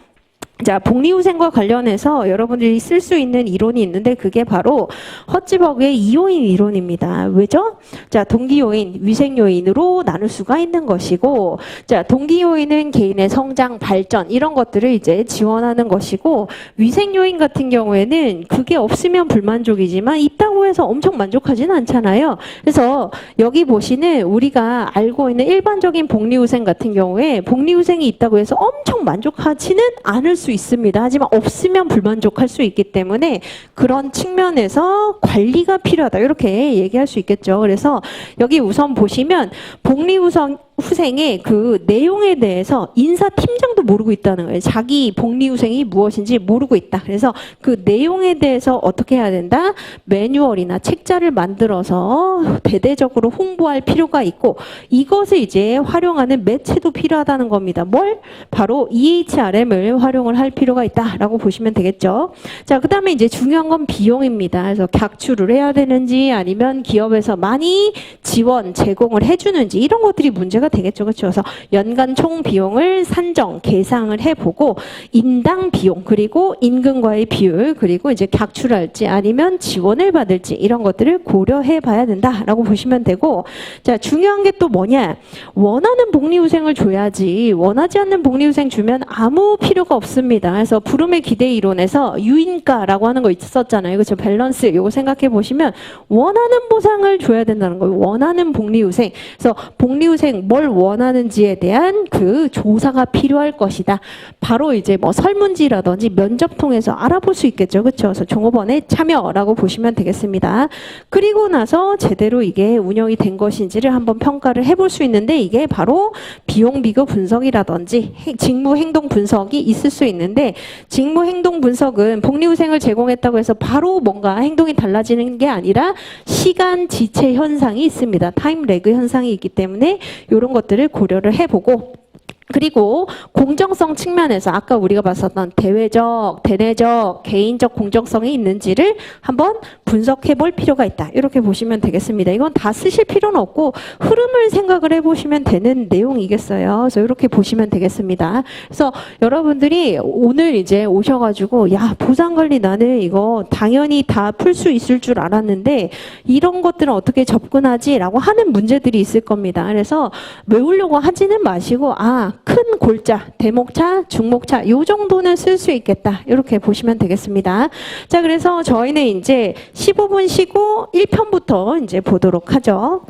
Speaker 1: 자, 복리후생과 관련해서 여러분들이 쓸 수 있는 이론이 있는데 그게 바로 허츠버그의 2요인 이론입니다. 왜죠? 자, 동기요인, 위생요인으로 나눌 수가 있는 것이고 자, 동기요인은 개인의 성장, 발전 이런 것들을 이제 지원하는 것이고 위생요인 같은 경우에는 그게 없으면 불만족이지만 있다고 해서 엄청 만족하지는 않잖아요. 그래서 여기 보시는 우리가 알고 있는 일반적인 복리후생 같은 경우에 복리후생이 있다고 해서 엄청 만족하지는 않을 수 있습니다. 하지만 없으면 불만족할 수 있기 때문에 그런 측면에서 관리가 필요하다. 이렇게 얘기할 수 있겠죠. 그래서 여기 우선 보시면 복리후생의 그 내용에 대해서 인사팀장도 모르고 있다는 거예요. 자기 복리후생이 무엇인지 모르고 있다. 그래서 그 내용에 대해서 어떻게 해야 된다? 매뉴얼이나 책자를 만들어서 대대적으로 홍보할 필요가 있고 이것을 이제 활용하는 매체도 필요하다는 겁니다. 뭘? 바로 EHRM을 활용을 할 필요가 있다라고 보시면 되겠죠. 자, 그 다음에 이제 중요한 건 비용입니다. 그래서 객출을 해야 되는지 아니면 기업에서 많이 지원, 제공을 해주는지 이런 것들이 문제가 문제가 되겠죠. 그렇죠? 그래서 연간 총 비용을 산정, 계상을 해보고 인당 비용, 그리고 임금과의 비율, 그리고 이제 객출할지 아니면 지원을 받을지 이런 것들을 고려해 봐야 된다라고 보시면 되고, 자, 중요한 게 또 뭐냐? 원하는 복리후생을 줘야지 원하지 않는 복리후생 주면 아무 필요가 없습니다. 그래서 부름의 기대 이론에서 유인가라고 하는 거 있었잖아요. 그렇죠? 밸런스 요거 생각해 보시면 원하는 보상을 줘야 된다는 거예요. 원하는 복리후생. 그래서 복리후생 뭘 원하는지에 대한 그 조사가 필요할 것이다. 바로 이제 뭐 설문지라든지 면접 통해서 알아볼 수 있겠죠. 그렇죠? 그래서 종업원의 참여라고 보시면 되겠습니다. 그리고 나서 제대로 이게 운영이 된 것인지를 한번 평가를 해볼 수 있는데, 이게 바로 비용 비교 분석이라든지 직무 행동 분석이 있을 수 있는데, 직무 행동 분석은 복리후생을 제공했다고 해서 바로 뭔가 행동이 달라지는 게 아니라 시간 지체 현상이 있습니다. 타임 레그 현상이 있기 때문에 이런 것들을 고려를 해보고, 그리고 공정성 측면에서 아까 우리가 봤었던 대외적, 대내적, 개인적 공정성이 있는지를 한번 분석해 볼 필요가 있다. 이렇게 보시면 되겠습니다. 이건 다 쓰실 필요는 없고 흐름을 생각을 해보시면 되는 내용이겠어요. 그래서 이렇게 보시면 되겠습니다. 그래서 여러분들이 오늘 이제 오셔가지고 야, 보상관리 나는 이거 당연히 다 풀 수 있을 줄 알았는데 이런 것들은 어떻게 접근하지? 라고 하는 문제들이 있을 겁니다. 그래서 외우려고 하지는 마시고 큰 골자, 대목차, 중목차 요 정도는 쓸 수 있겠다. 이렇게 보시면 되겠습니다. 자, 그래서 저희는 이제 15분 쉬고 1편부터 이제 보도록 하죠.